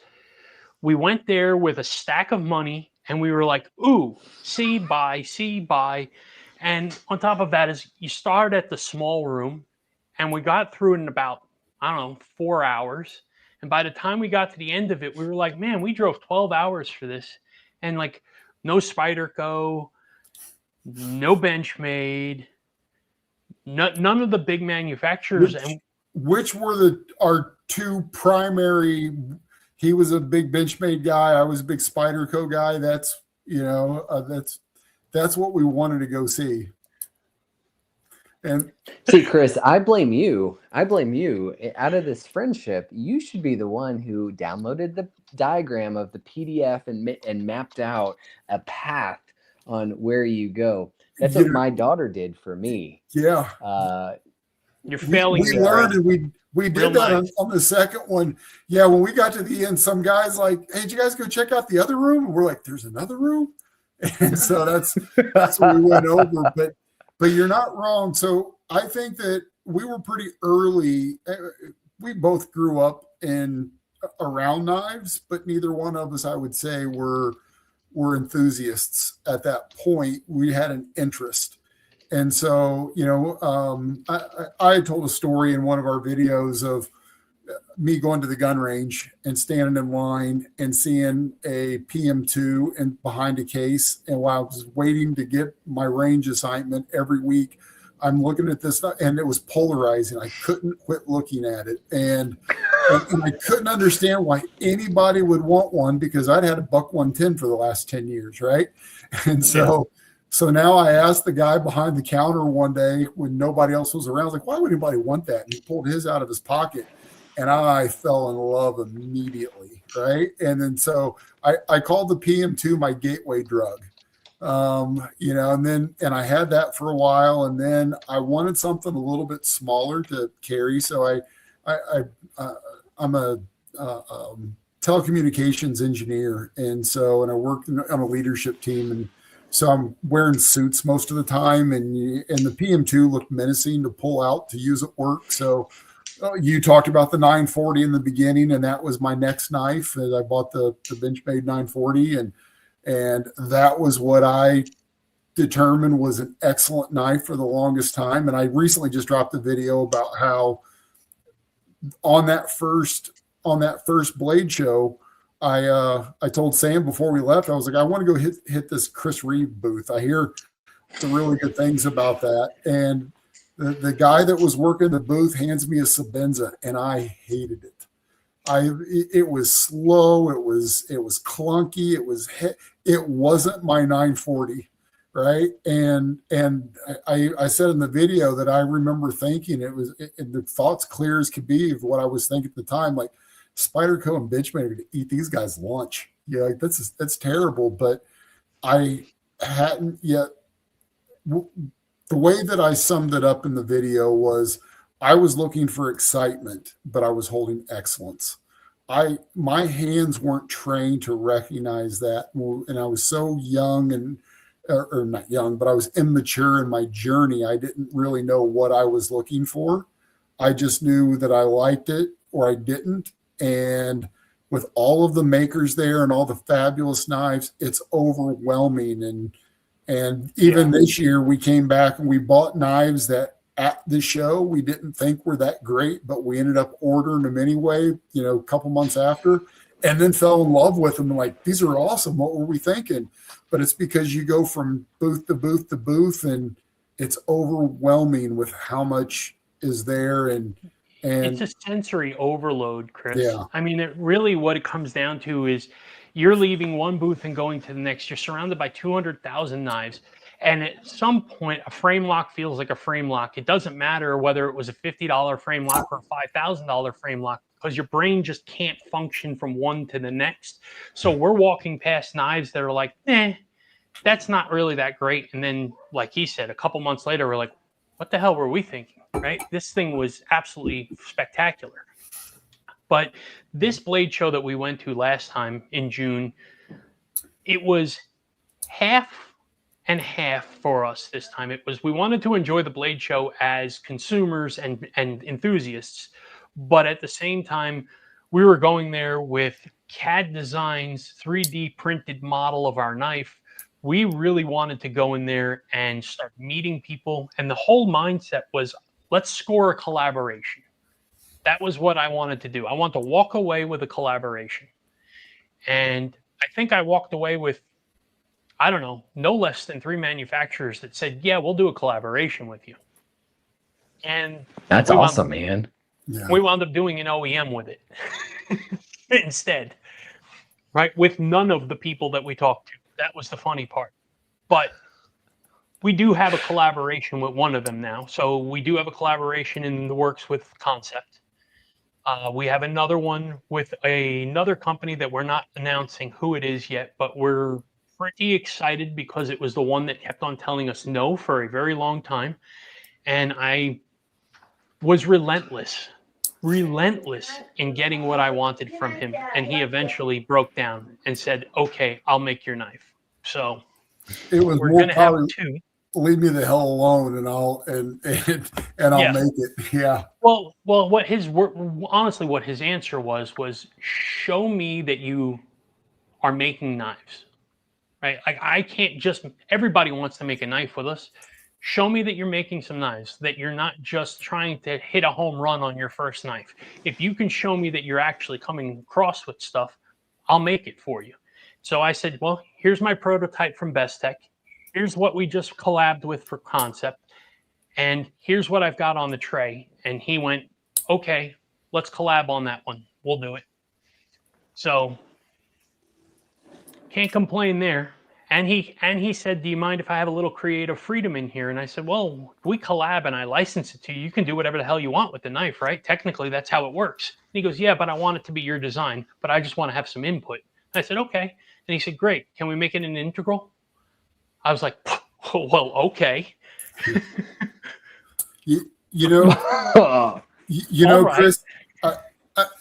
we went there with a stack of money, and we were like, ooh, see, buy. And on top of that is you start at the small room, and we got through it in about, I don't know, 4 hours. And by the time we got to the end of it, we were like, man, we drove 12 hours for this. And like no Spyderco, no Benchmade, none of the big manufacturers. Which were our 2 primary? He was a big Benchmade guy. I was a big Spyderco guy. That's, that's what we wanted to go see. And see, Chris, I blame you. Out of this friendship, you should be the one who downloaded the diagram of the PDF and mapped out a path on where you go. That's what my daughter did for me. Yeah. You're failing. We learned, and we did that on the second one. Yeah, when we got to the end, some guys like, hey, did you guys go check out the other room? And we're like, there's another room? And so that's what we went over. But you're not wrong. So I think that we were pretty early. We both grew up around knives, but neither one of us, I would say, were enthusiasts at that point. We had an interest. And so, I told a story in one of our videos of me going to the gun range and standing in line and seeing a PM2 and behind a case. And while I was waiting to get my range assignment every week, I'm looking at this, and it was polarizing. I couldn't quit looking at it. And I couldn't understand why anybody would want one, because I'd had a buck 110 for the last 10 years. Right. And so now I asked the guy behind the counter one day when nobody else was around, I was like, why would anybody want that? And he pulled his out of his pocket, and I fell in love immediately. Right. And then, so I called the PM2 my gateway drug, and I had that for a while, and then I wanted something a little bit smaller to carry. So I'm a telecommunications engineer. And I work on a leadership team, and so I'm wearing suits most of the time, and the PM2 looked menacing to pull out to use at work. So you talked about the 940 in the beginning, and that was my next knife. And I bought the Benchmade 940, and that was what I determined was an excellent knife for the longest time. And I recently just dropped a video about how on that first Blade show, I told Sam before we left, I was like, I want to go hit this Chris Reeve booth. I hear some really good things about that. And the guy that was working the booth hands me a Sabenza, and I hated it. It was slow. It was clunky. It wasn't my 940. Right. And I said in the video that I remember thinking the thoughts clear as could be of what I was thinking at the time, like Spyderco and Benchmade are going to eat these guys lunch. Yeah. Like that's terrible. But I hadn't yet. The way that I summed it up in the video was I was looking for excitement, but I was holding excellence. my hands weren't trained to recognize that, and I was so young or not young, but I was immature in my journey. I didn't really know what I was looking for. I just knew that I liked it or I didn't. And with all of the makers there and all the fabulous knives, it's overwhelming. And even this year we came back and we bought knives that at the show we didn't think were that great, but we ended up ordering them anyway, a couple months after, and then fell in love with them. Like, these are awesome. What were we thinking? But it's because you go from booth to booth to booth, and it's overwhelming with how much is there. And it's a sensory overload, Chris. Yeah. I mean, what it comes down to is you're leaving one booth and going to the next. You're surrounded by 200,000 knives. And at some point, a frame lock feels like a frame lock. It doesn't matter whether it was a $50 frame lock or a $5,000 frame lock, because your brain just can't function from one to the next. So we're walking past knives that are like, that's not really that great. And then, like he said, a couple months later, we're like, what the hell were we thinking, right? This thing was absolutely spectacular. But this blade show that we went to last time in June, it was half and half for us this time. It was, we wanted to enjoy the blade show as consumers and enthusiasts, but at the same time, we were going there with CAD designs, 3D printed model of our knife. We really wanted to go in there and start meeting people. And the whole mindset was, let's score a collaboration. That was what I wanted to do. I want to walk away with a collaboration. And I think I walked away with, I don't know, no less than 3 manufacturers that said, yeah, we'll do a collaboration with you. And that's awesome, man. Yeah. We wound up doing an OEM with it instead, right? With none of the people that we talked to. That was the funny part. But we do have a collaboration with one of them now. So we do have a collaboration in the works with Concept. We have another one with another company that we're not announcing who it is yet, but we're pretty excited because it was the one that kept on telling us no for a very long time. And I was relentless in getting what I wanted from him. And he eventually broke down and said, okay, I'll make your knife. So it was we're more going to have probably, 2. leave me the hell alone and I'll make it. Yeah. Well, what his honestly, what his answer was show me that you are making knives, right? Like, I can't just, everybody wants to make a knife with us. Show me that you're making some knives, that you're not just trying to hit a home run on your first knife. If you can show me that you're actually coming across with stuff, I'll make it for you. So I said, well, here's my prototype from Bestech. Here's what we just collabed with for Concept. And here's what I've got on the tray. And he went, okay, let's collab on that one. We'll do it. So can't complain there. And he said, do you mind if I have a little creative freedom in here? And I said, well, if we collab and I license it to you, you can do whatever the hell you want with the knife, right? Technically, that's how it works. And he goes, yeah, but I want it to be your design, but I just want to have some input. And I said, okay. And he said, great. Can we make it an integral? I was like, well, okay. you know, right. Chris,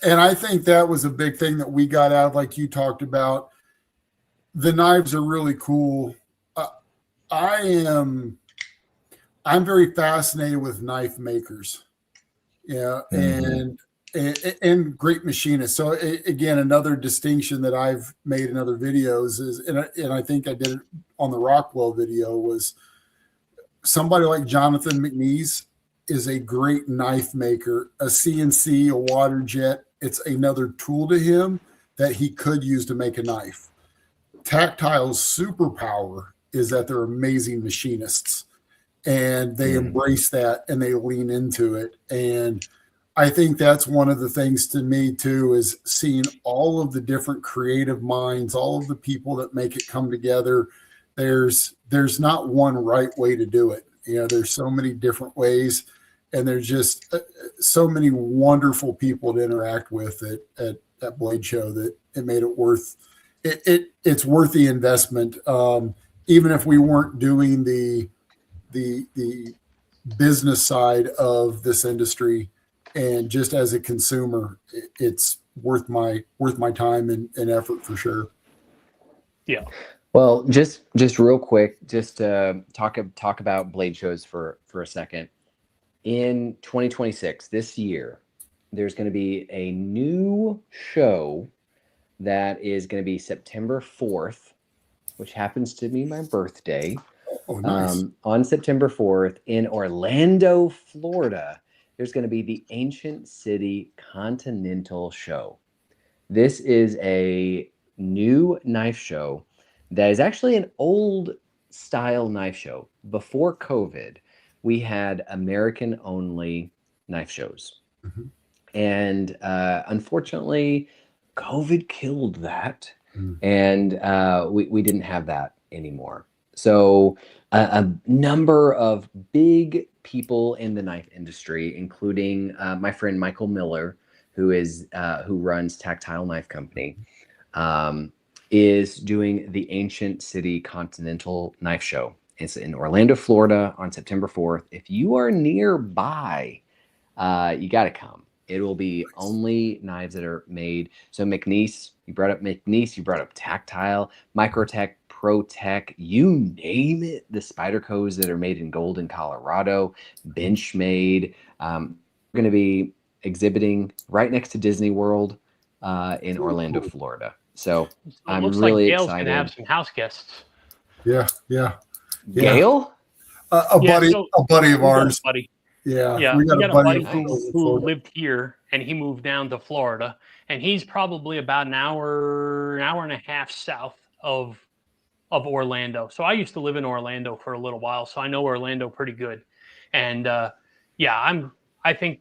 and I think that was a big thing that we got out, like you talked about. The knives are really cool. I'm very fascinated with knife makers, and great machinists. So again, another distinction that I've made in other videos is, and I think I did it on the Rockwell video, was somebody like Jonathan McNeese is a great knife maker. A CNC, a water jet, it's another tool to him that he could use to make a knife. Tactile's superpower is that they're amazing machinists, and they embrace that and they lean into it. And I think that's one of the things to me too, is seeing all of the different creative minds, all of the people that make it come together. There's not one right way to do it. There's so many different ways, and there's just so many wonderful people to interact with at that Blade Show that it made it worth it's worth the investment. Even if we weren't doing the business side of this industry, and just as a consumer, it's worth my time and effort for sure. Yeah. Well, just real quick, just talk about blade shows for a second. In 2026, this year, there's going to be a new show that is going to be September 4th, which happens to be my birthday. Oh, nice. On September 4th in Orlando, Florida, there's going to be the Ancient City Continental Show. This is a new knife show that is actually an old style knife show. Before COVID, we had American only knife shows. Mm-hmm. And unfortunately, COVID killed that. And we didn't have that anymore. So a number of big people in the knife industry, including my friend Michael Miller, who runs Tactile Knife Company, is doing the Ancient City Continental Knife Show. It's in Orlando, Florida on September 4th. If you are nearby, you got to come. It will be only knives that are made. So McNeese, you brought up McNeese, you brought up Tactile, Microtech, ProTech, you name it. The Spydercos that are made in Golden, Colorado, Benchmade. We're going to be exhibiting right next to Disney World in Orlando, Florida. So I'm looks really like Gail's excited. Gonna have some house guests. Yeah. Gail? A buddy of ours. Buddy. Yeah. We got a buddy who who lived here, and he moved down to Florida, and he's probably about an hour and a half south of Orlando. So I used to live in Orlando for a little while, so I know Orlando pretty good. And I think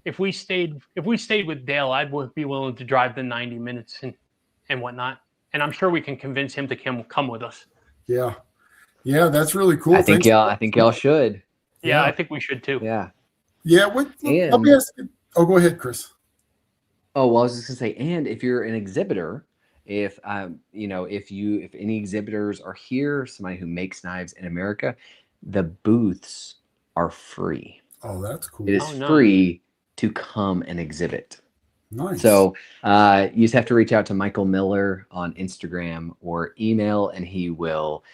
if we stayed with Dale, I'd be willing to drive the 90 minutes and whatnot. And I'm sure we can convince him to come with us. Yeah, that's really cool. I think y'all should. Yeah, I think we should too. Yeah. Let me ask you. Oh, go ahead, Chris. Oh, well, I was just gonna say, and if you're an exhibitor, if any exhibitors are here, somebody who makes knives in America, the booths are free. Oh, that's cool. It is free to come and exhibit. Nice. So you just have to reach out to Michael Miller on Instagram or email, and he will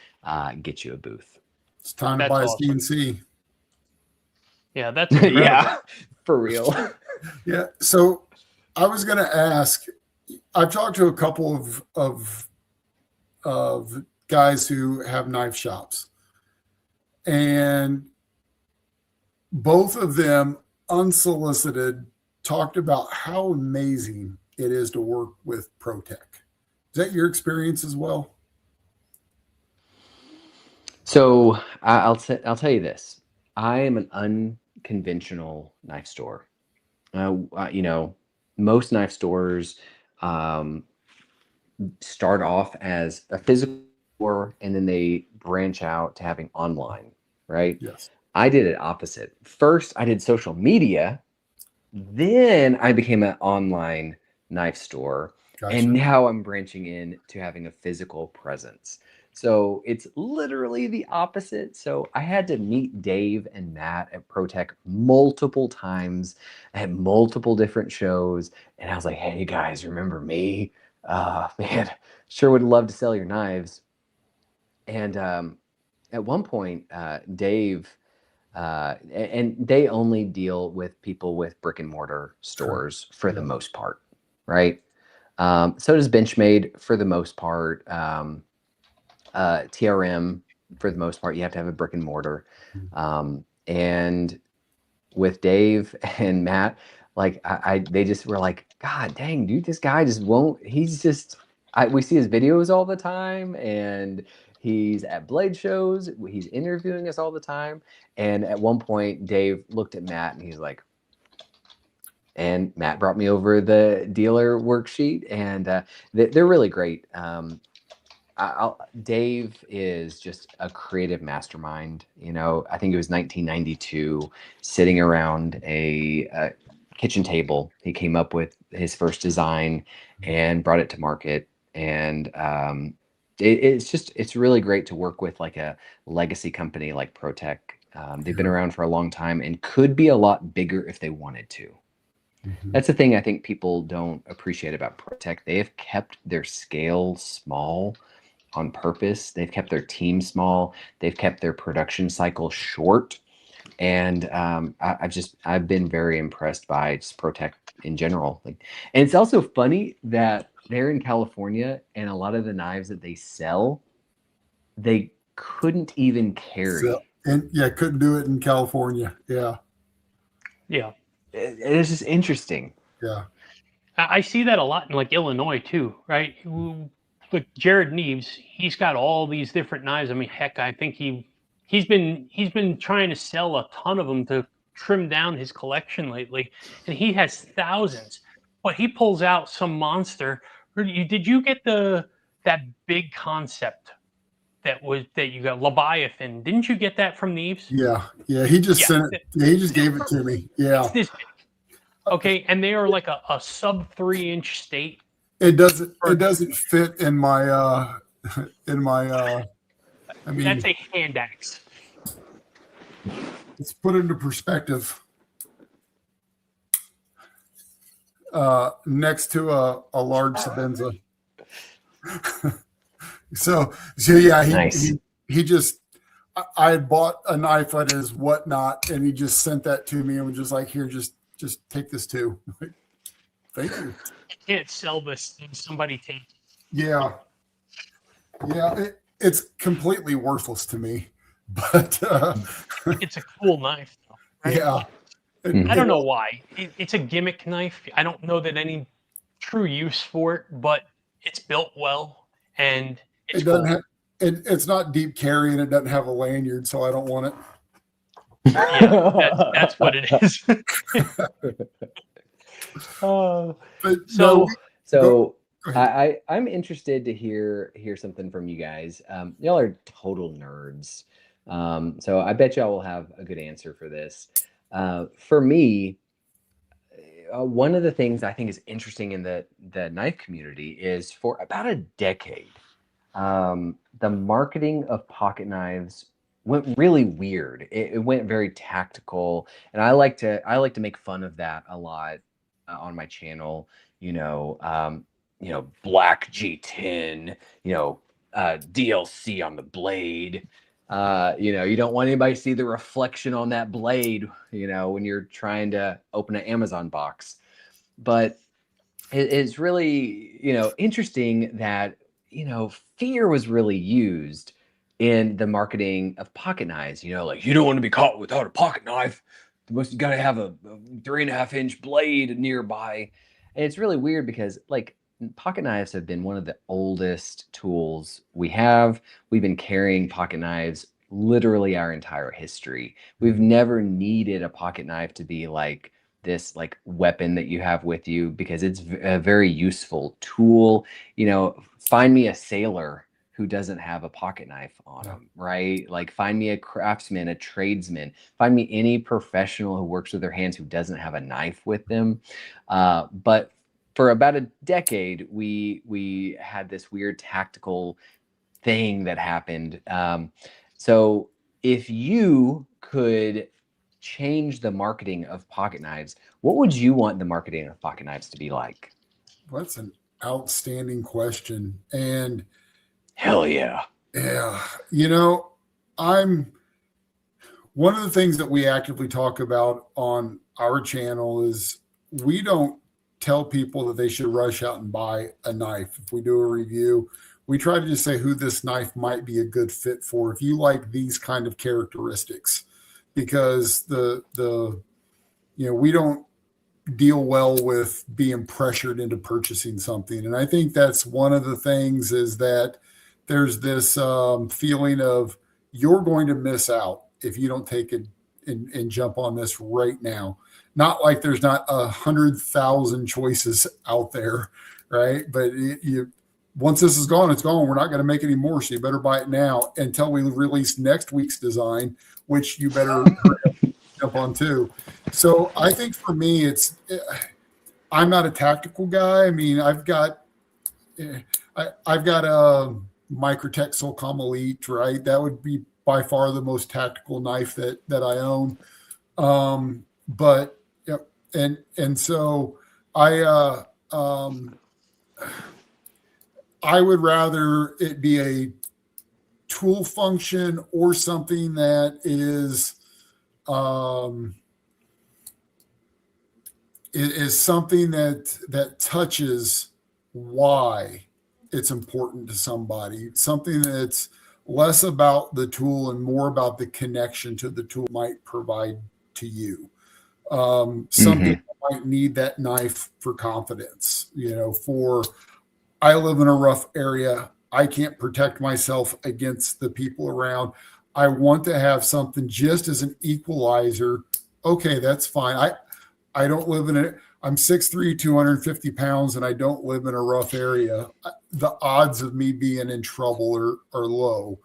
get you a booth. It's time to buy a CNC. Yeah, that's incredible. Yeah, for real. Yeah. So I was going to ask. I've talked to a couple of guys who have knife shops, and both of them, unsolicited, talked about how amazing it is to work with ProTech. Is that your experience as well? So I'll tell you this. I am an unconventional knife store. Most knife stores start off as a physical store, and then they branch out to having online, right? Yes. I did it opposite. First, I did social media. Then I became an online knife store. Gotcha. And now I'm branching in to having a physical presence. So it's literally the opposite. So I had to meet Dave and Matt at ProTech multiple times at multiple different shows. And I was like, hey guys, remember me? Man, sure would love to sell your knives. And at one point, Dave, and they only deal with people with brick and mortar stores for the most part, right? So does Benchmade for the most part. TRM for the most part, you have to have a brick and mortar. And with Dave and Matt, like they just were like, God dang, dude, this guy just won't. He's just. We see his videos all the time, and he's at blade shows. He's interviewing us all the time. And at one point, Dave looked at Matt and he's like, and Matt brought me over the dealer worksheet, and they're really great. Dave is just a creative mastermind. I think it was 1992, sitting around a kitchen table. He came up with his first design and brought it to market. And it's really great to work with like a legacy company like ProTech. They've been around for a long time and could be a lot bigger if they wanted to. That's the thing I think people don't appreciate about ProTech. They have kept their scale small on purpose. They've kept their team small. They've kept their production cycle short. And I've been very impressed by just ProTech in general. Like, and it's also funny that they're in California, and a lot of the knives that they sell, they couldn't even carry. So, and yeah, couldn't do it in California. Yeah. It's just interesting. Yeah. I see that a lot in like Illinois too, right? Like Jared Neves, he's got all these different knives. I mean, heck, I think he's been trying to sell a ton of them to trim down his collection lately, and he has thousands. But he pulls out some monster. Did you get that big concept that you got, Leviathan? Didn't you get that from Neves? Yeah. He just sent it. Yeah, he just gave it to me. Yeah. It's this big. Okay, and they are like a sub 3-inch state. It doesn't fit in my I mean, that's a hand axe. Let's put it into perspective. Next to a large Sabenza. so yeah, he just, I had bought a knife at his whatnot, and he just sent that to me and was just like, here, just take this too. Like, thank you. I can't sell this and somebody take it. Yeah. It's completely worthless to me, but it's a cool knife though, right? Yeah. I don't know why. It's a gimmick knife. I don't know that any true use for it, but it's built well, and it doesn't have. It's not deep carry, and it doesn't have a lanyard, so I don't want it. Yeah, that's what it is. I'm interested to hear something from you guys. Y'all are total nerds, so I bet y'all will have a good answer for this. For me, one of the things I think is interesting in the knife community is, for about a decade, the marketing of pocket knives went really weird. It went very tactical, and I like to make fun of that a lot on my channel. Black G10, DLC on the blade. You don't want anybody to see the reflection on that blade, when you're trying to open an Amazon box. But it's really, interesting that, fear was really used in the marketing of pocket knives. Like, you don't want to be caught without a pocket knife. You got to have a 3.5-inch blade nearby. And it's really weird because, like, pocket knives have been one of the oldest tools we have. We've been carrying pocket knives literally our entire history. We've never needed a pocket knife to be like this weapon that you have with you, because it's a very useful tool. Find me a sailor who doesn't have a pocket knife on him, right? Like, find me a craftsman, a tradesman, find me any professional who works with their hands who doesn't have a knife with them. But for about a decade, we had this weird tactical thing that happened. So if you could change the marketing of pocket knives, what would you want the marketing of pocket knives to be like? Well, that's an outstanding question. And hell yeah. Yeah. One of the things that we actively talk about on our channel is we don't tell people that they should rush out and buy a knife. If we do a review, we try to just say who this knife might be a good fit for if you like these kind of characteristics, because we don't deal well with being pressured into purchasing something. And I think that's one of the things, is that there's this feeling of you're going to miss out if you don't take it and jump on this right now. Not like there's not 100,000 choices out there, right? But once this is gone, it's gone. We're not going to make any more, so you better buy it now until we release next week's design, which you better jump on too. So I think for me, I'm not a tactical guy. I mean, I've got a Microtech Solcom Elite, right? That would be by far the most tactical knife that I own. But And so I would rather it be a tool function or something that is something that touches why it's important to somebody, something that's less about the tool and more about the connection to the tool might provide to you. Some people might need that knife for confidence, I live in a rough area. I can't protect myself against the people around. I want to have something just as an equalizer. Okay, that's fine. I don't live in it. I'm 6'3", 250 pounds, and I don't live in a rough area. The odds of me being in trouble are low,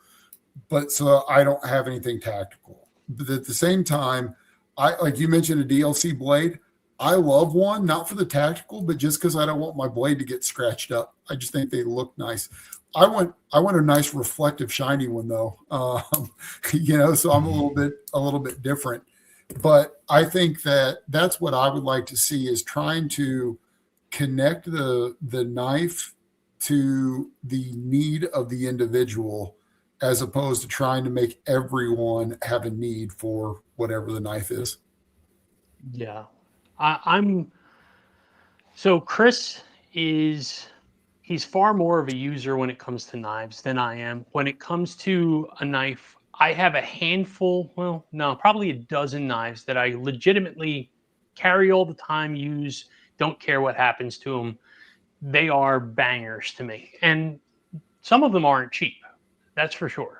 but so I don't have anything tactical. But at the same time, like you mentioned, a DLC blade. I love one, not for the tactical, but just because I don't want my blade to get scratched up. I just think they look nice. I want a nice reflective shiny one though. So I'm a little bit different. But I think that's what I would like to see, is trying to connect the knife to the need of the individual, as opposed to trying to make everyone have a need for whatever the knife is. Yeah. So Chris he's far more of a user when it comes to knives than I am. When it comes to a knife, I have a handful, probably a dozen knives that I legitimately carry all the time, use, don't care what happens to them. They are bangers to me. And some of them aren't cheap, that's for sure.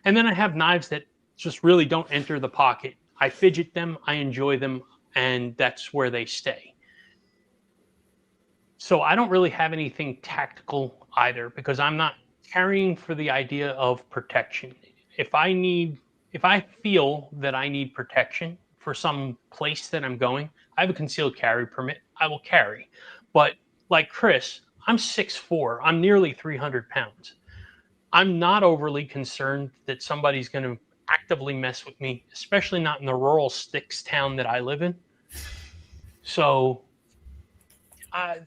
And then I have knives that just really don't enter the pocket. I fidget them, I enjoy them, and that's where they stay. So I don't really have anything tactical either, because I'm not carrying for the idea of protection. If I feel that I need protection for some place that I'm going, I have a concealed carry permit, I will carry. But like Chris, I'm 6'4", I'm nearly 300 pounds. I'm not overly concerned that somebody's going to actively mess with me, especially not in the rural sticks town that I live in. So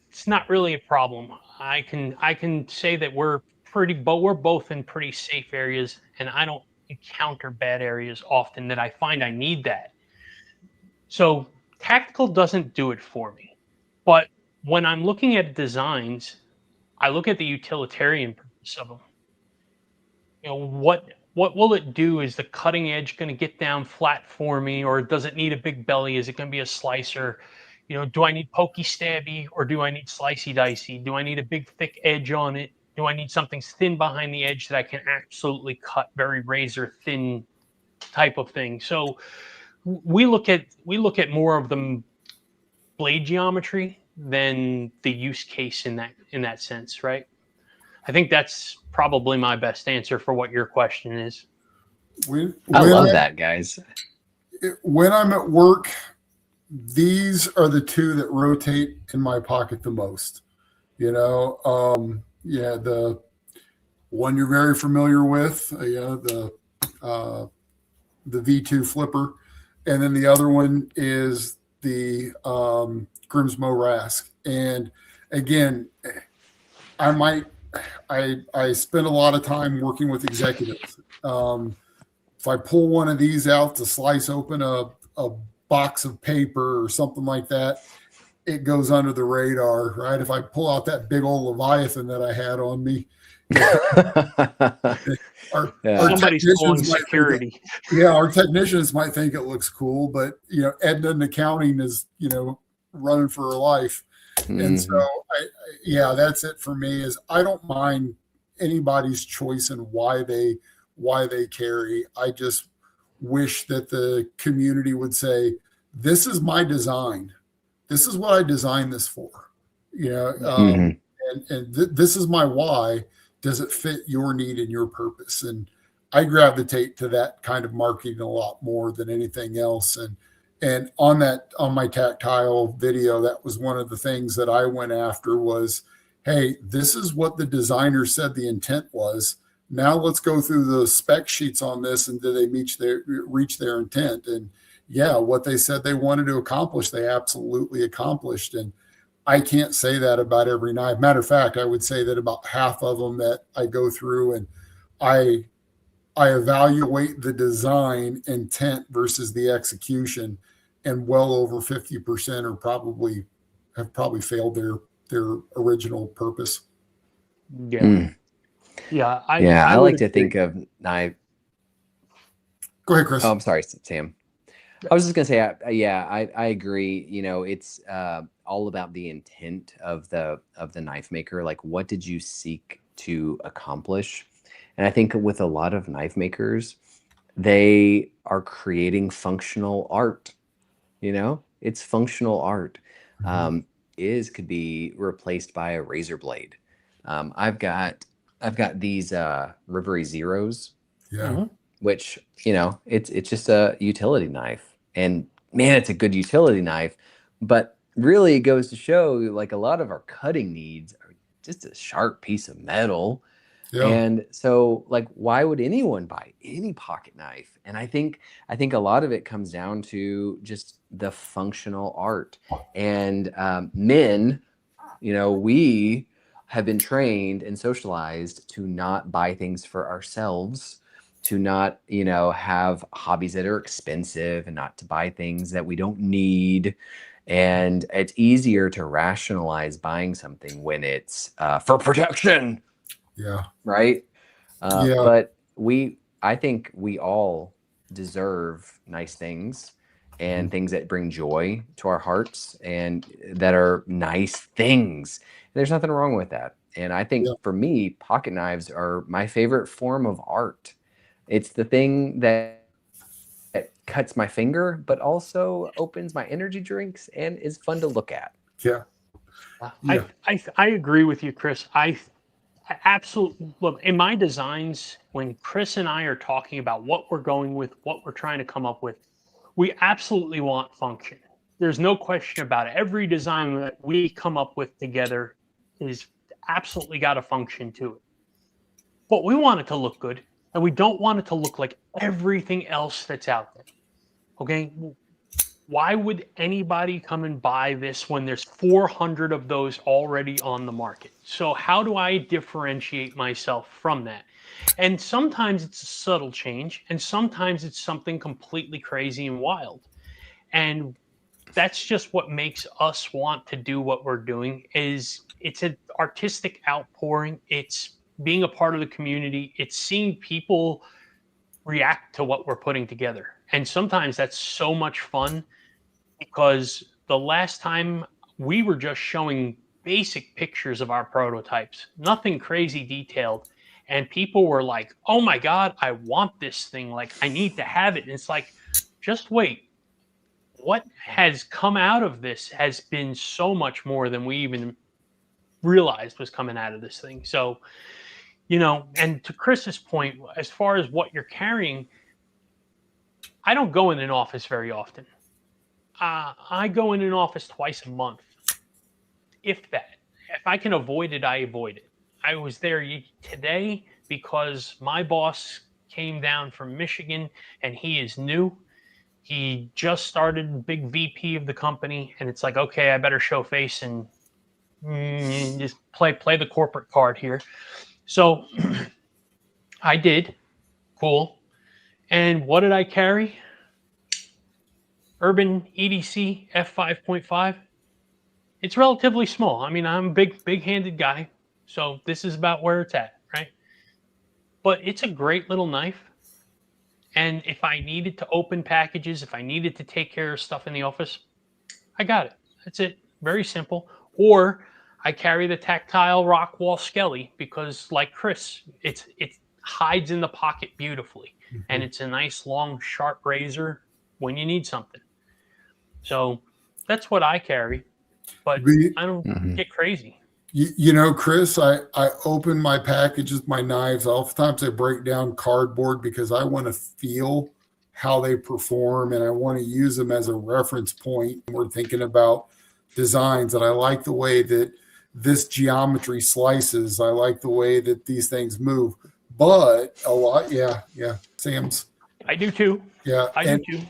it's not really a problem. I can say that we're both in pretty safe areas, and I don't encounter bad areas often that I find I need that. So tactical doesn't do it for me. But when I'm looking at designs, I look at the utilitarian purpose of them. What will it do? Is the cutting edge going to get down flat for me, or does it need a big belly? Is it going to be a slicer? Do I need pokey stabby, or do I need slicey dicey? Do I need a big thick edge on it? Do I need something thin behind the edge that I can absolutely cut, very razor thin type of thing? So we look at more of the blade geometry than the use case in that sense, right? I think that's probably my best answer for what your question is. I love that, guys. When I'm at work, these are the two that rotate in my pocket the most. The one you're very familiar with, the V2 flipper, and then the other one is the Grimsmo Rask. And again, I spend a lot of time working with executives. If I pull one of these out to slice open a box of paper or something like that, it goes under the radar, right? If I pull out that big old Leviathan that I had on me, somebody's pulling security. Our technicians might think it looks cool, but Edna in accounting is running for her life. And so that's it for me. Is I don't mind anybody's choice and why they carry. I just wish that the community would say, this is my design. This is what I designed this for. And this is my why. Does it fit your need and your purpose? And I gravitate to that kind of marketing a lot more than anything else. And on my tactile video, that was one of the things that I went after was, hey, this is what the designer said the intent was. Now let's go through the spec sheets on this, and do they reach their intent? And yeah, what they said they wanted to accomplish, they absolutely accomplished. And I can't say that about every knife. Matter of fact, I would say that about half of them that I go through and I evaluate the design intent versus the execution, and well over 50% have probably failed their original purpose. Yeah. Yeah. I like to think of knife. Go ahead, Chris. Oh, I'm sorry, Sam. I was just gonna say, I agree. You know, it's all about the intent of the knife maker. Like, what did you seek to accomplish? And I think with a lot of knife makers, they are creating functional art. You know, it's functional art. Could be replaced by a razor blade. I've got these Rivery Zeros. Yeah. Which, you know, it's just a utility knife, and man, it's a good utility knife, but really it goes to show, like, a lot of our cutting needs are just a sharp piece of metal. Yeah. And so, like, why would anyone buy any pocket knife? And I think a lot of it comes down to just the functional art. And men, you know, we have been trained and socialized to not buy things for ourselves, to not, you know, have hobbies that are expensive, and not to buy things that we don't need. And it's easier to rationalize buying something when it's for protection. Yeah. Right. But I think we all deserve nice things, and things that bring joy to our hearts, and that are nice things. There's nothing wrong with that. And I think for me, pocket knives are my favorite form of art. It's the thing that cuts my finger, but also opens my energy drinks and is fun to look at. Yeah. I agree with you, Chris. I absolutely look in my designs, when Chris and I are talking about what we're going with, what we're trying to come up with, we absolutely want function. There's no question about it. Every design that we come up with together is absolutely got a function to it. But we want it to look good, and we don't want it to look like everything else that's out there. Okay? Why would anybody come and buy this when there's 400 of those already on the market? So how do I differentiate myself from that? And sometimes it's a subtle change, and sometimes it's something completely crazy and wild. And that's just what makes us want to do what we're doing. Is it's an artistic outpouring. It's being a part of the community. It's seeing people react to what we're putting together. And sometimes that's so much fun, because the last time we were just showing basic pictures of our prototypes, nothing crazy detailed. And people were like, oh my God, I want this thing. Like, I need to have it. And it's like, just wait. What has come out of this has been so much more than we even realized was coming out of this thing. So, you know, and to Chris's point, as far as what you're carrying, I don't go in an office very often. I go in an office twice a month, if that. If I can avoid it, I avoid it. I was there today because my boss came down from Michigan, and he is new. He just started, big VP of the company, and it's like, okay, I better show face and just play the corporate card here. So I did. Cool. And what did I carry? Urban EDC F5.5. It's relatively small. I mean, I'm a big-handed guy, so this is about where it's at, right? But it's a great little knife. And if I needed to open packages, if I needed to take care of stuff in the office, I got it. That's it. Very simple. Or I carry the tactile Rockwall Skelly because, like Chris, it hides in the pocket beautifully. And it's a nice, long, sharp razor when you need something. So that's what I carry. But I don't get crazy. You know, Chris, I open my packages, my knives. Oftentimes I break down cardboard because I want to feel how they perform, and I want to use them as a reference point. We're thinking about designs, and I like the way that this geometry slices. I like the way that these things move. But a lot, yeah, Sam's. I do too. Yeah, I do too.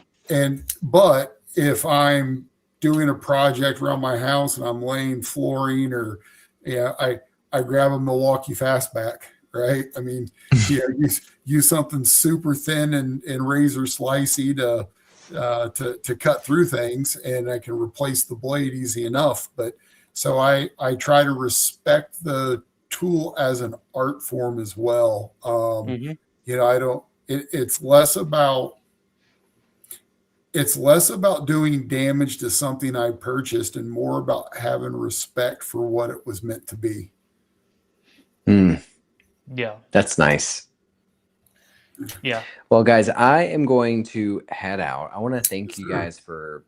but if I'm doing a project around my house and I'm laying flooring or, I grab a Milwaukee Fastback, right? I mean, use something super thin and razor slicey to cut through things, and I can replace the blade easy enough. But so I try to respect the tool as an art form as well. I don't. It's less about doing damage to something I purchased and more about having respect for what it was meant to be. Yeah, that's nice. Yeah. Well, guys, I am going to head out. I want to thank you guys for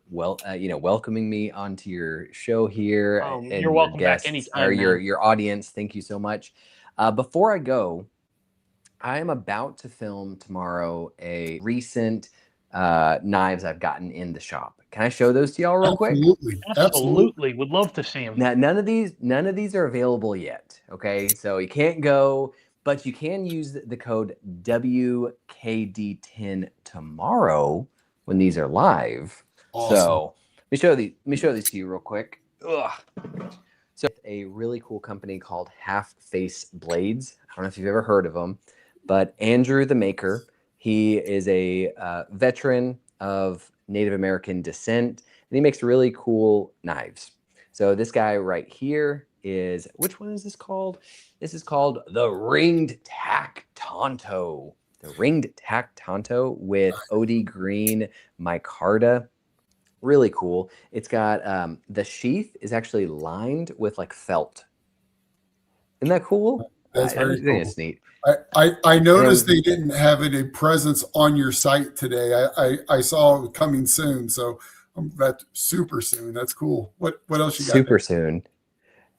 welcoming me onto your show here. And you're welcome back anytime. Or your audience. Thank you so much. Before I go, I am about to film tomorrow a recent knives I've gotten in the shop. Can I show those to y'all real quick? Absolutely. Would love to see them. Now, none of these are available yet. Okay, so you can't go. But you can use the code WKD10 tomorrow when these are live. Awesome. So let me show these to you real quick. Ugh. So a really cool company called Half Face Blades. I don't know if you've ever heard of them, but Andrew, the maker, he is a veteran of Native American descent, and he makes really cool knives. So this guy right here is, which one is this called? This is called the Ringed Tack Tonto. The Ringed Tack Tonto with OD Green micarta. Really cool. It's got the sheath is actually lined with like felt. Isn't that cool? That's very cool. It's neat. I noticed they didn't have it in presence on your site today. I saw it coming soon, so that's super soon. That's cool. What else you got? Super soon.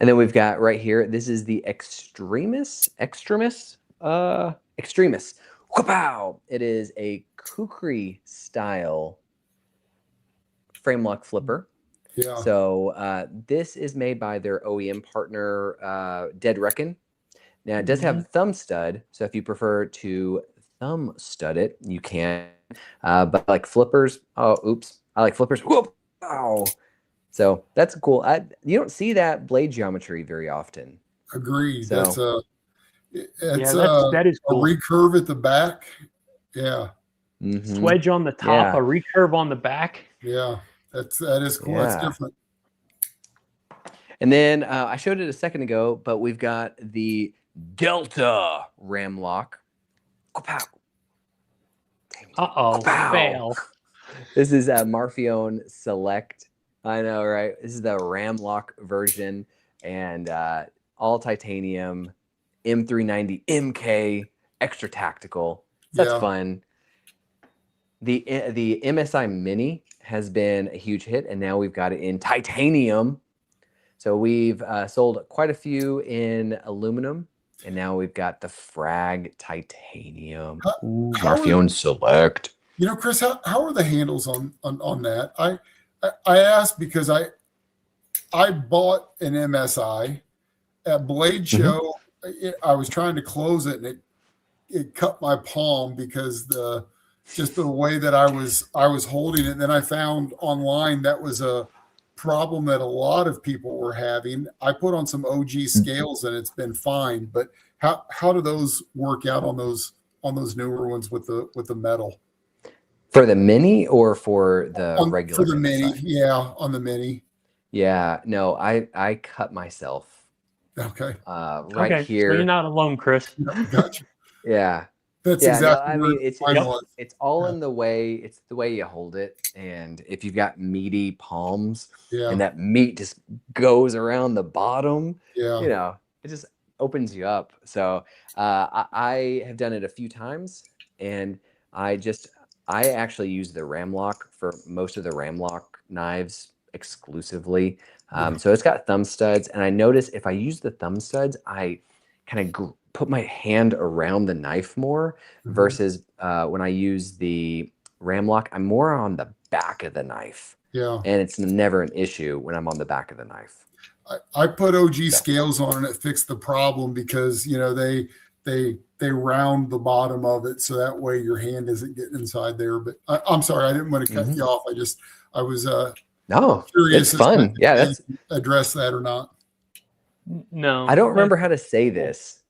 And then we've got right here, this is the Extremis. Wow! It is a kukri style frame lock flipper. Yeah. So this is made by their OEM partner, Dead Reckon. Now it does have a thumb stud, so if you prefer to thumb stud it, you can. But like flippers, I like flippers. Whoop! Wow! So that's cool. You don't see that blade geometry very often. Agreed. So, that is cool. A recurve at the back. Yeah. Swedge on the top, a recurve on the back. Yeah, that is cool. Yeah. That's different. And then I showed it a second ago, but we've got the Delta ram lock. Fail. This is a Marfione Select. I know, right? This is the ram lock version, and all titanium, M390 MK, extra tactical. That's fun. The MSI Mini has been a huge hit, and now we've got it in titanium. So we've sold quite a few in aluminum, and now we've got the Frag titanium. Marfione Select. Chris, how are the handles on that? I asked because I bought an MSI at Blade Show. I was trying to close it, and it cut my palm because the way that I was holding it. And then I found online that was a problem that a lot of people were having. I put on some OG scales and it's been fine. But how do those work out on those newer ones with the metal? For the Mini or for the regular? For the Mini, on the Mini. Yeah, no, I cut myself. Okay. Right here. So you're not alone, Chris. Gotcha. Yeah. That's exactly. I mean, it's all in the way. It's the way you hold it, and if you've got meaty palms, and that meat just goes around the bottom, it just opens you up. So I have done it a few times, and I actually use the ram lock for most of the ram lock knives exclusively. So it's got thumb studs, and I notice if I use the thumb studs, I kind of put my hand around the knife more versus when I use the ram lock, I'm more on the back of the knife. Yeah. And it's never an issue when I'm on the back of the knife. I put OG scales on and it fixed the problem because, they round the bottom of it so that way your hand isn't getting inside there. But I'm sorry, I didn't want to cut you off. I was no, curious. it's fun. Yeah, that's address that or not. No, I don't remember how to say this.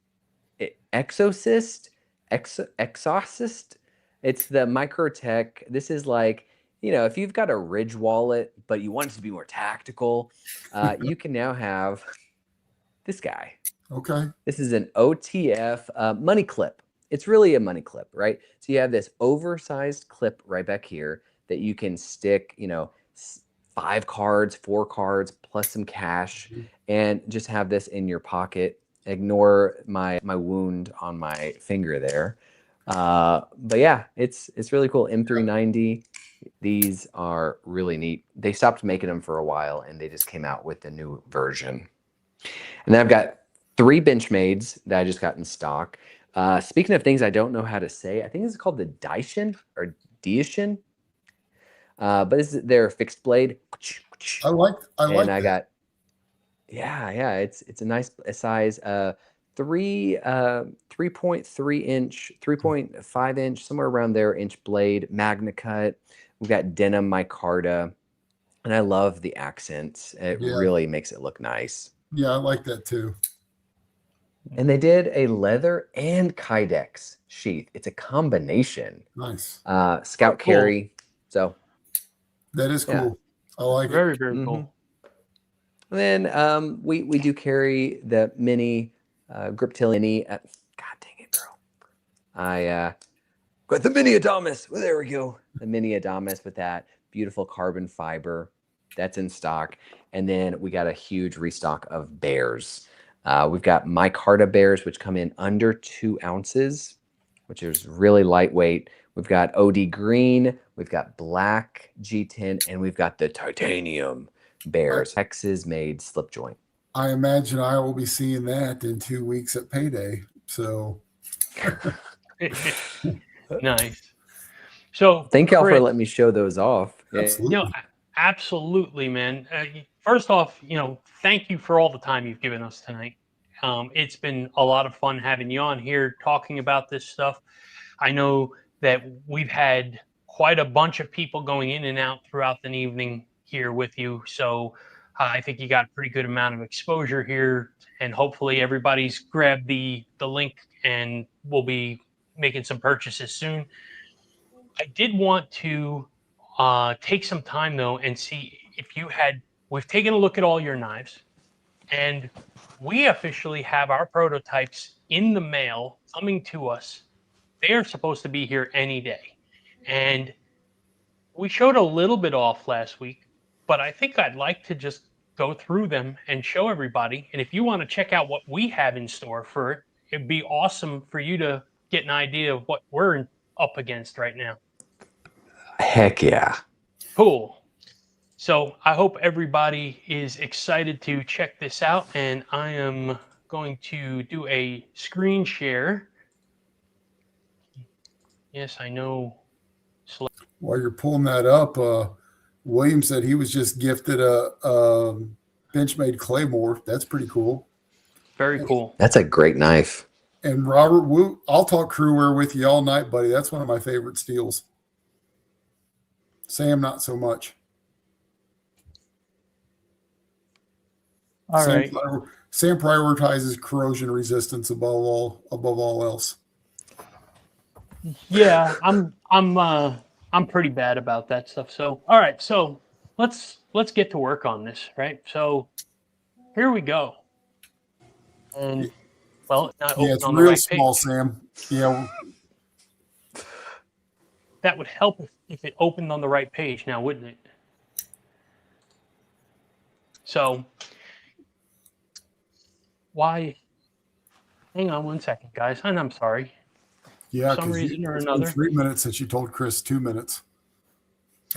Exorcist. It's the Microtech. This is like, you know, if you've got a Ridge wallet, but you want it to be more tactical, you can now have this guy. Okay. This is an OTF money clip. It's really a money clip, right? So you have this oversized clip right back here that you can stick, you know, 5 cards, 4 cards, plus some cash, and just have this in your pocket. Ignore my wound on my finger there. But yeah, it's really cool. M390. These are really neat. They stopped making them for a while and they just came out with the new version. And then I've got 3 Benchmades that I just got in stock. Speaking of things I don't know how to say, I think this is called the Daishin or Daishin. But they're fixed blade. I like I got, yeah, it's a nice size, 3.3 inch, 3.5 inch, somewhere around there, inch blade, Magna Cut. We've got denim micarta, and I love the accents. It really makes it look nice. Yeah, I like that too. And they did a leather and Kydex sheath. It's a combination. Nice. Scout carry. So that is cool. Yeah. I like it. Very cool. And then we do carry the mini Griptail mini. God dang it, bro! I got the mini Adamas. Well, there we go. The mini Adamas with that beautiful carbon fiber that's in stock. And then we got a huge restock of bears. We've got micarta bears, which come in under 2 ounces, which is really lightweight. We've got OD green, we've got black G10, and we've got the titanium bears. Texas made slip joint. I imagine I will be seeing that in 2 weeks at payday. So nice. So thank y'all for letting me show those off. Absolutely. You know, absolutely, man. First off, you know, thank you for all the time you've given us tonight. It's been a lot of fun having you on here talking about this stuff. I know that we've had quite a bunch of people going in and out throughout the evening here with you. So I think you got a pretty good amount of exposure here, and hopefully everybody's grabbed the link and we'll be making some purchases soon. I did want to take some time though and see if we've taken a look at all your knives, and we officially have our prototypes in the mail coming to us. They are supposed to be here any day. And we showed a little bit off last week, but I think I'd like to just go through them and show everybody. And if you want to check out what we have in store for it, it'd be awesome for you to get an idea of what we're up against right now. Heck yeah. Cool. So I hope everybody is excited to check this out, and I am going to do a screen share. Yes, I know. While you're pulling that up, William said he was just gifted a Benchmade Claymore. That's pretty cool. Very cool. That's a great knife. And Robert, I'll talk crewware with you all night, buddy. That's one of my favorite steels. Sam, not so much. All right. Sam prioritizes corrosion resistance above all else. Yeah, I'm pretty bad about that stuff. So, all right, so let's get to work on this, right? So, here we go. And well, it's not it's on real the right small, page. Sam. Yeah. That would help if it opened on the right page now, wouldn't it? So, why? Hang on one second, guys. And I'm sorry. Yeah, for some reason or it's another. been 3 minutes since you told Chris 2 minutes.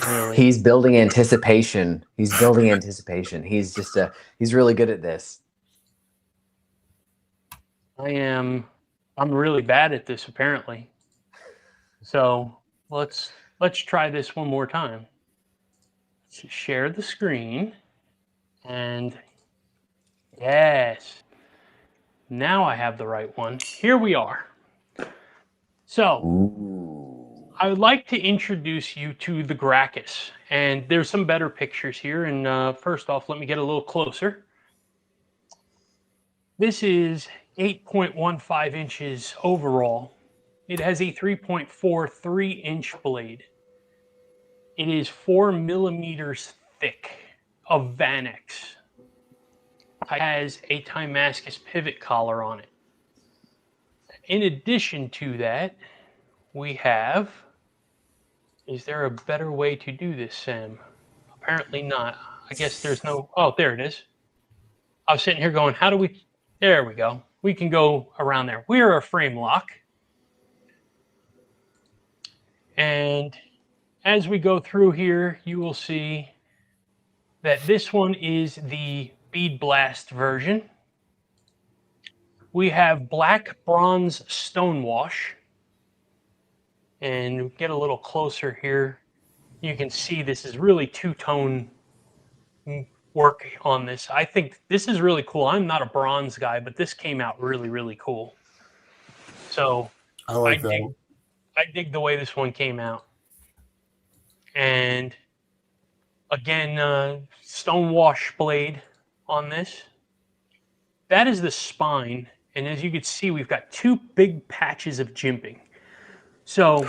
Really? He's building anticipation. He's building anticipation. He's really good at this. I'm really bad at this apparently. So let's try this one more time. Let's share the screen, and yes. Now I have the right one. Here we are. So, I would like to introduce you to the Gracchus. And there's some better pictures here. And first off, let me get a little closer. This is 8.15 inches overall. It has a 3.43-inch blade. It is 4 millimeters thick of Vanex. It has a Timascus pivot collar on it. In addition to that, we have, is there a better way to do this, Sam? Apparently not. I guess there's no, oh, there it is. I was sitting here going, how do we, there we go. We can go around there. We're a frame lock. And as we go through here, you will see that this one is the Bead Blast version. We have black bronze stonewash. And get a little closer here. You can see this is really two-tone work on this. I think this is really cool. I'm not a bronze guy, but this came out really, really cool. So I like that. I dig the way this one came out. And again, stonewash blade on this. That is the spine. And as you can see, we've got two big patches of jimping. So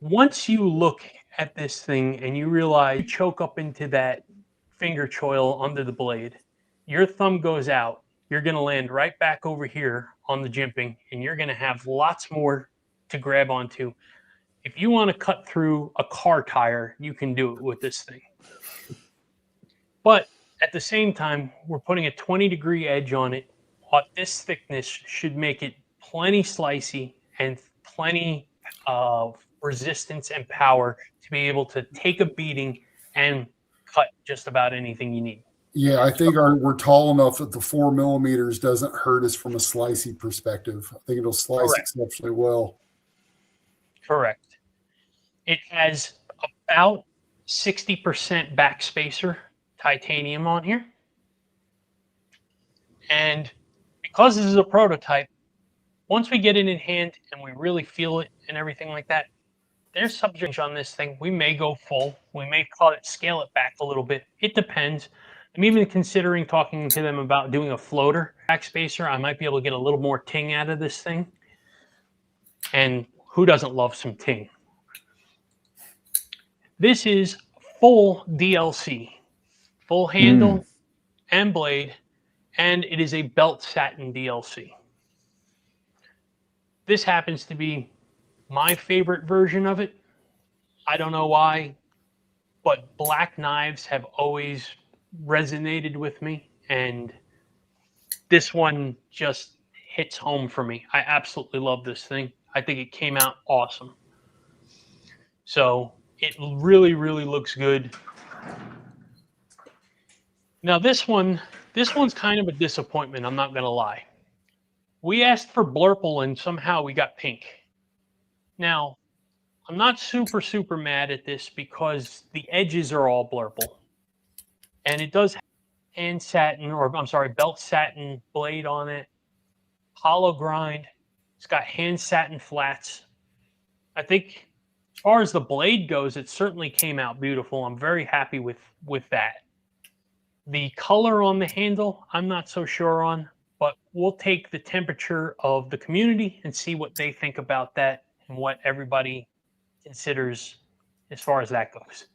once you look at this thing and you realize you choke up into that finger choil under the blade, your thumb goes out, you're going to land right back over here on the jimping, and you're going to have lots more to grab onto. If you want to cut through a car tire, you can do it with this thing. But at the same time, we're putting a 20-degree edge on it. This thickness should make it plenty slicey and plenty of resistance and power to be able to take a beating and cut just about anything you need. Yeah, I think we're tall enough that the 4 millimeters doesn't hurt us from a slicey perspective. I think it'll slice exceptionally well. Correct. It has about 60% backspacer titanium on here. And because this is a prototype, once we get it in hand and we really feel it and everything like that, there's subject on this thing. We may go full. We may scale it back a little bit. It depends. I'm even considering talking to them about doing a floater backspacer. I might be able to get a little more ting out of this thing. And who doesn't love some ting? This is full DLC. Full handle and blade. And it is a belt satin DLC. This happens to be my favorite version of it. I don't know why, but black knives have always resonated with me, and this one just hits home for me. I absolutely love this thing. I think it came out awesome. So it really, really looks good. Now this one's kind of a disappointment, I'm not gonna lie. We asked for blurple and somehow we got pink. Now, I'm not super mad at this because the edges are all blurple. And it does have hand satin, or I'm sorry, belt satin blade on it. Hollow grind. It's got hand satin flats. I think as far as the blade goes, it certainly came out beautiful. I'm very happy with that. The color on the handle, I'm not so sure on, but we'll take the temperature of the community and see what they think about that and what everybody considers as far as that goes.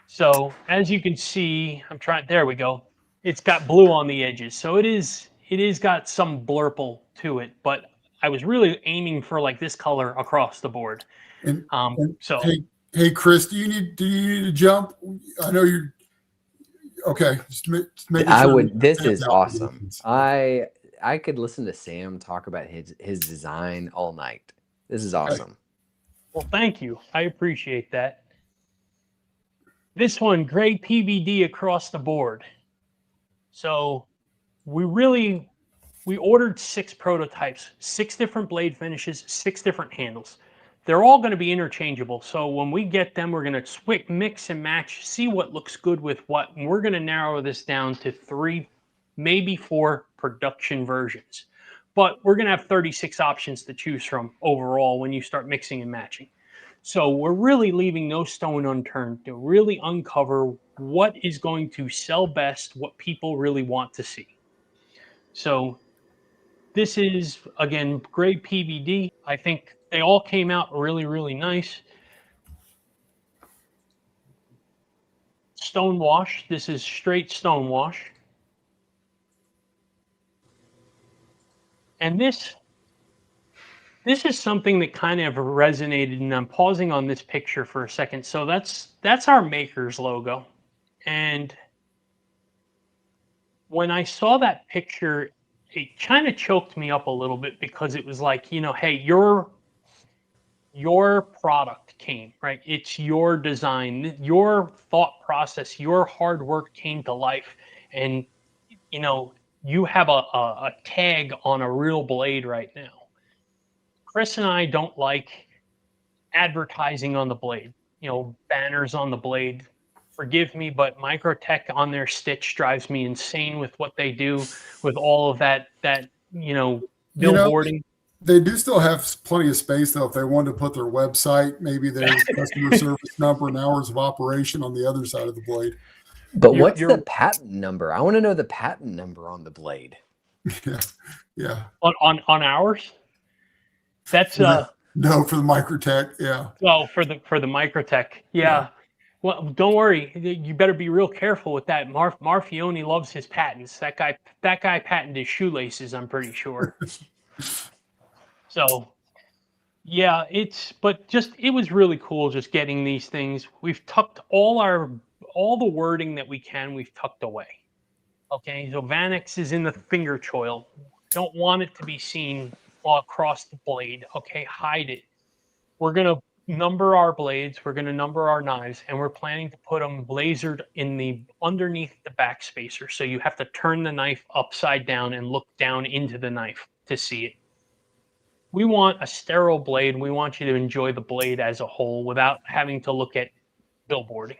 So as you can see, there we go. It's got blue on the edges. So it is got some blurple to it, but I was really aiming for like this color across the board. So hey Chris, do you need to jump? I know you're okay. Just make sure this is awesome. I could listen to Sam talk about his design all night. This is awesome. Well, thank you. I appreciate that. This one, gray PVD across the board. So we ordered 6 prototypes, 6 different blade finishes, 6 different handles. they're all going to be interchangeable. So when we get them, we're going to mix and match, see what looks good with what. And we're going to narrow this down to 3, maybe 4 production versions. But we're going to have 36 options to choose from overall when you start mixing and matching. So we're really leaving no stone unturned to really uncover what is going to sell best, what people really want to see. So this is, again, grade PVD. I think they all came out really, really nice. Stone wash. This is straight stone wash. And this is something that kind of resonated, and I'm pausing on this picture for a second. So that's our maker's logo. And when I saw that picture, it kind of choked me up a little bit, because it was like, you know, hey, your product came, right? It's your design, your thought process, your hard work came to life. And, you know, you have a tag on a real blade right now. Chris and I don't like advertising on the blade, you know, banners on the blade. Forgive me, but Microtech on their stitch drives me insane with what they do with all of that, you know, billboarding. They do still have plenty of space, though, if they wanted to put their website, maybe their customer service number and hours of operation on the other side of the blade. But what's the patent number? I want to know the patent number on the blade. Yeah. On ours? That's no, for the Microtech, yeah. Oh, for the Microtech, yeah. Well, don't worry. You better be real careful with that. Marfione loves his patents. That guy patented shoelaces, I'm pretty sure. So, yeah, it was really cool just getting these things. We've tucked all the wording that we can. We've tucked away. Okay, so Vanix is in the finger choil. Don't want it to be seen all across the blade. Okay, hide it. We're going to number our blades. We're going to number our knives, and we're planning to put them lasered underneath the back spacer. So you have to turn the knife upside down and look down into the knife to see it. We want a sterile blade. We want you to enjoy the blade as a whole without having to look at billboarding.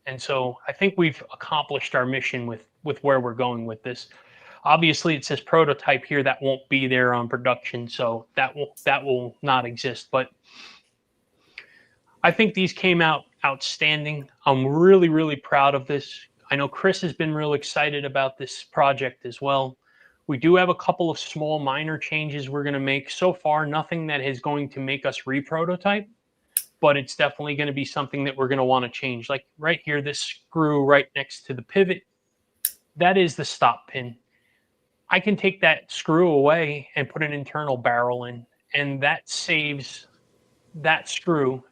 And so I think we've accomplished our mission with where we're going with this. Obviously, it says prototype here. That won't be there on production, so that will not exist. But I think these came out outstanding. I'm really, really proud of this. I know Chris has been real excited about this project as well. We do have a couple of small minor changes we're going to make. So far, nothing that is going to make us re-prototype, but it's definitely going to be something that we're going to want to change. Like right here, this screw right next to the pivot, that is the stop pin. I can take that screw away and put an internal barrel in, and that saves that screw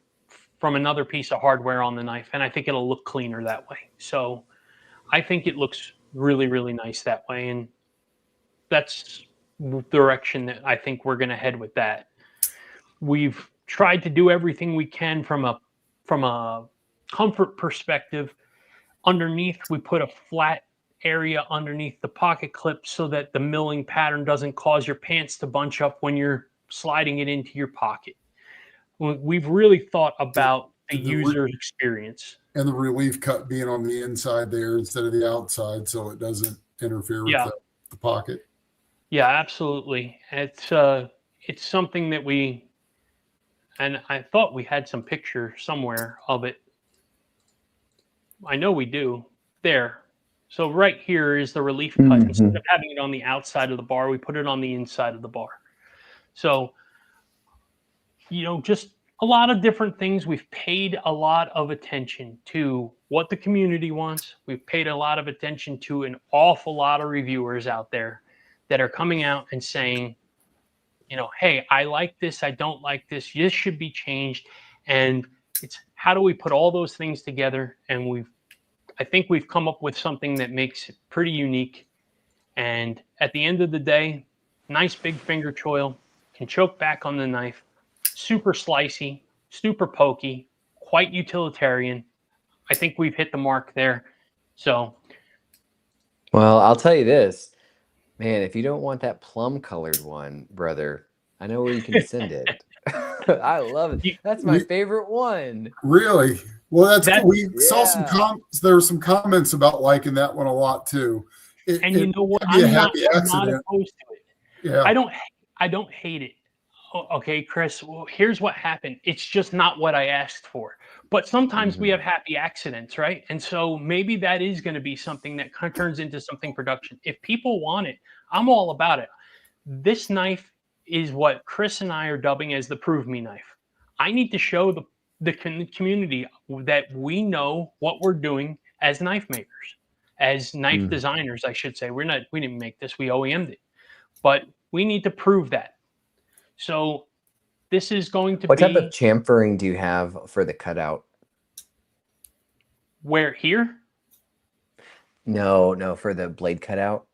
from another piece of hardware on the knife, and I think it'll look cleaner that way. So I think it looks really, really nice that way, and that's the direction that I think we're going to head with that. We've tried to do everything we can from a comfort perspective. Underneath, we put a flat area underneath the pocket clip so that the milling pattern doesn't cause your pants to bunch up when you're sliding it into your pocket. We've really thought about the user experience. And the relief cut being on the inside there instead of the outside, so it doesn't interfere with the pocket. Yeah, absolutely. It's something that and I thought we had some picture somewhere of it. I know we do. There. So right here is the relief cut. Mm-hmm. Instead of having it on the outside of the bar, we put it on the inside of the bar. So, you know, just a lot of different things. We've paid a lot of attention to what the community wants. We've paid a lot of attention to an awful lot of reviewers out there that are coming out and saying, you know, hey, I like this, I don't like this, this should be changed. And it's how do we put all those things together? And I think we've come up with something that makes it pretty unique. And at the end of the day, nice big finger choil, can choke back on the knife, super slicey, super pokey, quite utilitarian. I think we've hit the mark there. So, well, I'll tell you this, man, if you don't want that plum colored one, brother, I know where you can send it. I love it. That's my favorite one. Really? Well, that's cool. We saw yeah. there were some comments about liking that one a lot too. And you know what? I'm not opposed to it. Yeah. I don't hate it. Okay, Chris, well, here's what happened. It's just not what I asked for. But sometimes we have happy accidents, right? And so maybe that is going to be something that kind of turns into something production. If people want it, I'm all about it. This knife is what Chris and I are dubbing as the Prove Me knife. I need to show the community that we know what we're doing as knife makers, as knife designers, I should say. We didn't make this, we OEM'd it. But we need to prove that. So this is going to What type of chamfering do you have for the cutout? Where, here? No, for the blade cutout.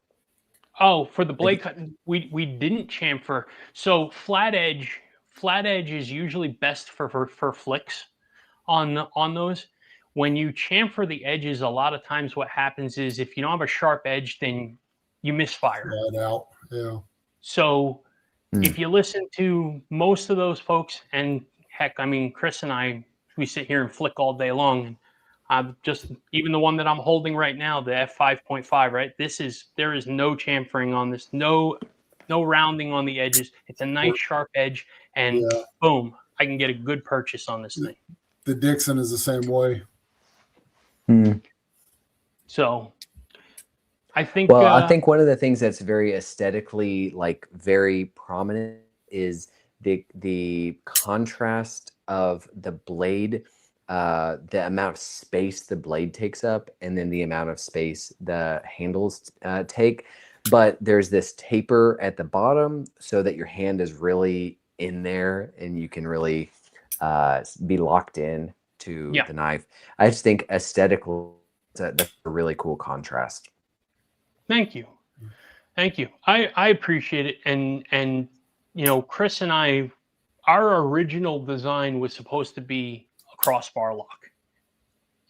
Oh, for the blade cut, we didn't chamfer. So flat edge is usually best for flicks on those. When you chamfer the edges, a lot of times what happens is if you don't have a sharp edge, then you misfire. Out. Yeah. So if you listen to most of those folks, and heck, I mean, Chris and I, we sit here and flick all day long. Even the one that I'm holding right now, the F5.5, right? There is no chamfering on this, no rounding on the edges. It's a nice sharp edge, and boom, I can get a good purchase on this thing. The Dixon is the same way. So I think I think one of the things that's very aesthetically very prominent is the contrast of the blade, the amount of space the blade takes up, and then the amount of space the handles take. But there's this taper at the bottom so that your hand is really in there and you can really be locked in to the knife. I just think aesthetically that's a really cool contrast. Thank you. I appreciate it. And you know, Chris and I, our original design was supposed to be a crossbar lock.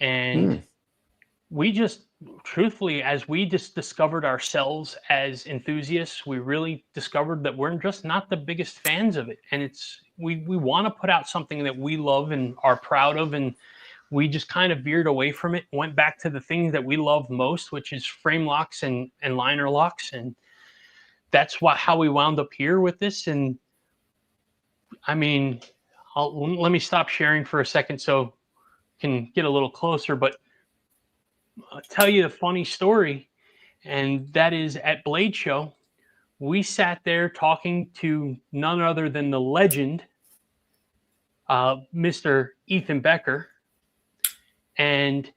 And we just, truthfully, as we just discovered ourselves as enthusiasts, we really discovered that we're just not the biggest fans of it. And we want to put out something that we love and are proud of, and we just kind of veered away from it, went back to the things that we love most, which is frame locks and liner locks. And that's how we wound up here with this. And I mean, let me stop sharing for a second so can get a little closer, but I'll tell you the funny story. And that is at Blade Show, we sat there talking to none other than the legend, Mr. Ethan Becker. And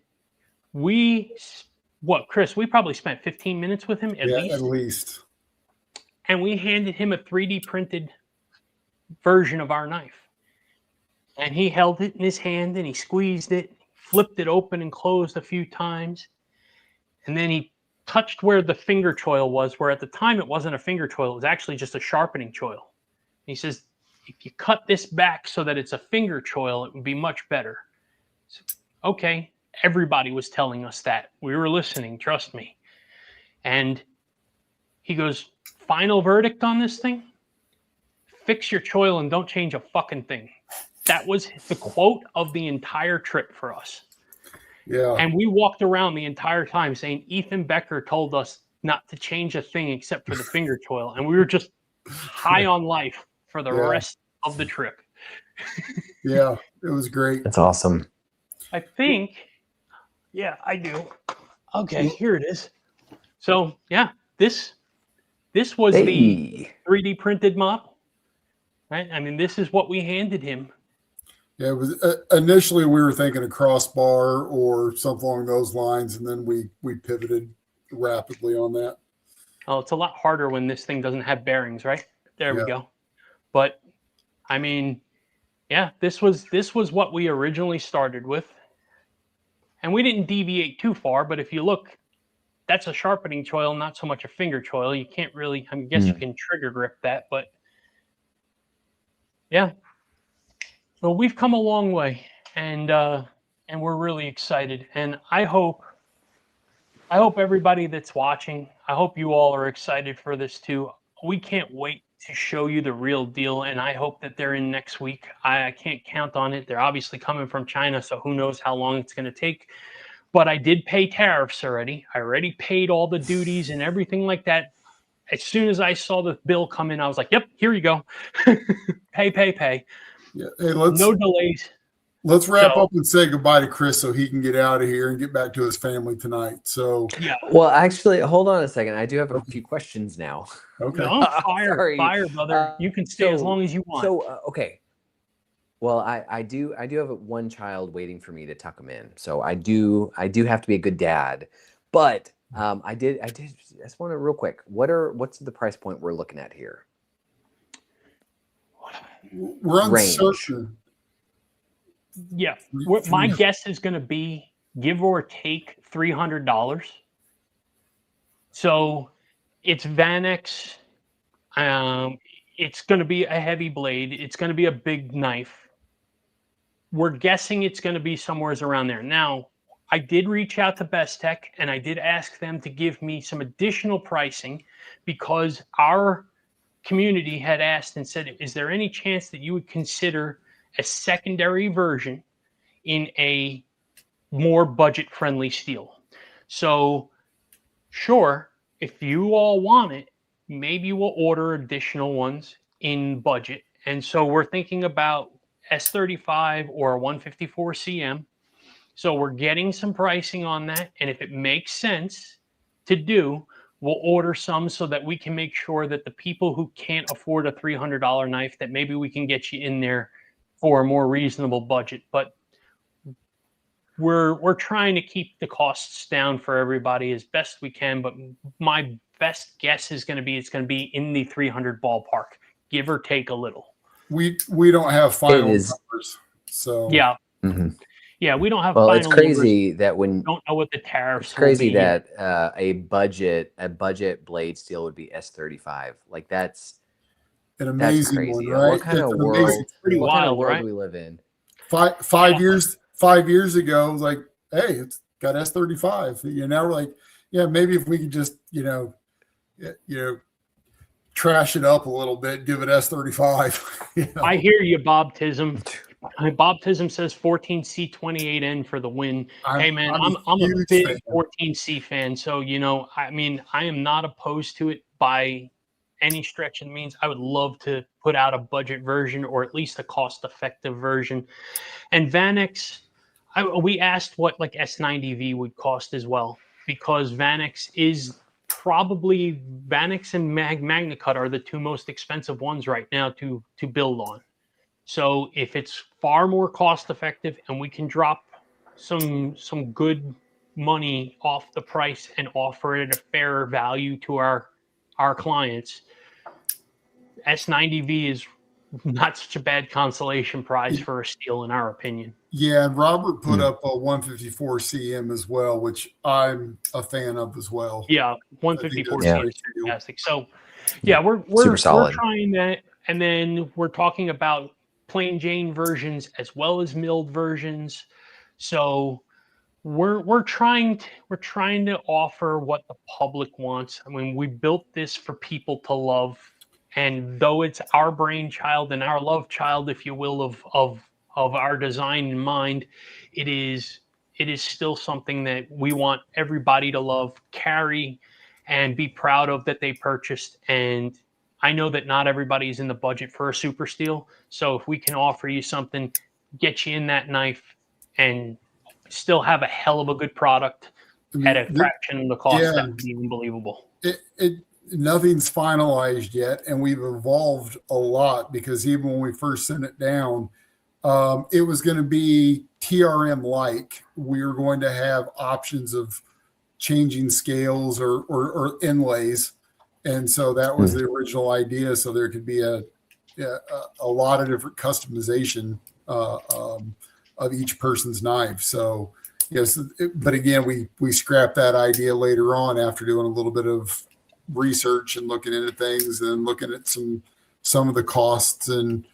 Chris, we probably spent 15 minutes with him at least. And we handed him a 3D printed version of our knife. And he held it in his hand and he squeezed it, flipped it open and closed a few times. And then he touched where the finger choil was, where at the time it wasn't a finger choil, it was actually just a sharpening choil. And he says, if you cut this back so that it's a finger choil, it would be much better. So, okay, everybody was telling us that. We were listening, trust me. And he goes, final verdict on this thing? Fix your choil and don't change a fucking thing. That was the quote of the entire trip for us. Yeah. And we walked around the entire time saying, Ethan Becker told us not to change a thing except for the finger choil. And we were just high on life for the rest of the trip. Yeah, it was great. That's awesome. I think, yeah, I do. Okay, here it is. So, yeah, this was the 3D printed model, right? I mean, this is what we handed him. Yeah, it was initially we were thinking a crossbar or something along those lines, and then we pivoted rapidly on that. Oh, it's a lot harder when this thing doesn't have bearings, right? There we go. But I mean, yeah, this was what we originally started with. And we didn't deviate too far, but if you look, that's a sharpening choil, not so much a finger choil. You can't really, I guess you can trigger grip that, but yeah. So we've come a long way, and we're really excited. And I hope everybody that's watching, I hope you all are excited for this too. We can't wait to show you the real deal, and I hope that they're in next week. I can't count on it. They're obviously coming from China, so who knows how long it's going to take. But I did pay tariffs already. I already paid all the duties and everything like that. As soon as I saw the bill come in, I was like, yep, here you go. Pay. Yeah. Hey, no delays. Let's wrap up and say goodbye to Chris so he can get out of here and get back to his family tonight. So, yeah. Well, actually, hold on a second. I do have a few questions now. Okay. No, fire, brother. You can stay as long as you want. So, okay. Well, I do have one child waiting for me to tuck him in. So I do have to be a good dad. But I just want to real quick. What's the price point we're looking at here? We're uncertain. Yeah, my guess is going to be give or take $300. So it's Vanex. It's going to be a heavy blade. It's going to be a big knife. We're guessing it's going to be somewhere around there. Now, I did reach out to Best Tech and I did ask them to give me some additional pricing because our community had asked and said, is there any chance that you would consider a secondary version in a more budget-friendly steel? So, sure, if you all want it, maybe we'll order additional ones in budget. And so we're thinking about S35 or 154 CM. So we're getting some pricing on that. And if it makes sense to do, we'll order some so that we can make sure that the people who can't afford a $300 knife, that maybe we can get you in there for a more reasonable budget. But we're trying to keep the costs down for everybody as best we can. But my best guess is going to be it's going to be in the 300 ballpark, give or take a little. We don't have final numbers, so yeah. Mm-hmm. Yeah, we don't have. Well, final it's crazy numbers. that when Don't know what the tariffs. It's crazy will be that a budget blade steel would be S35. Like that's an amazing crazy. one, right? What kind of world? Pretty what wild, kind of world right? do we live in? Five years ago, it was like, hey, it's got S35. Now we're like, yeah, maybe if we could just trash it up a little bit, give it S35. I hear you, Bob Tism. Bob Tism says 14C28N for the win. Hey man, I'm a big fan. 14C fan, so I am not opposed to it by any stretch of the means. I would love to put out a budget version or at least a cost-effective version. And Vanex, we asked what like S90V would cost as well, because Vanex is probably Vanex and MagnaCut are the two most expensive ones right now to build on. So if it's far more cost effective and we can drop some good money off the price and offer it at a fairer value to our clients, S90V is not such a bad consolation prize for a steel in our opinion. Yeah, and Robert put up a 154 CM as well, which I'm a fan of as well. Yeah, 154 CM is fantastic. So yeah, we're trying that, and then we're talking about plain Jane versions as well as milled versions. So we're trying to offer what the public wants. I mean, we built this for people to love, and though it's our brainchild and our love child, if you will, of our design in mind, it is still something that we want everybody to love, carry, and be proud of that they purchased. And I know that not everybody's in the budget for a super steel. So if we can offer you something, get you in that knife and still have a hell of a good product at a fraction of the cost, that would be unbelievable. Nothing's finalized yet. And we've evolved a lot, because even when we first sent it down, it was going to be TRM-like. We were going to have options of changing scales or inlays. And so that was the original idea. So there could be a lot of different customization of each person's knife. So, yes, but again, we scrapped that idea later on after doing a little bit of research and looking into things and looking at some of the costs. And,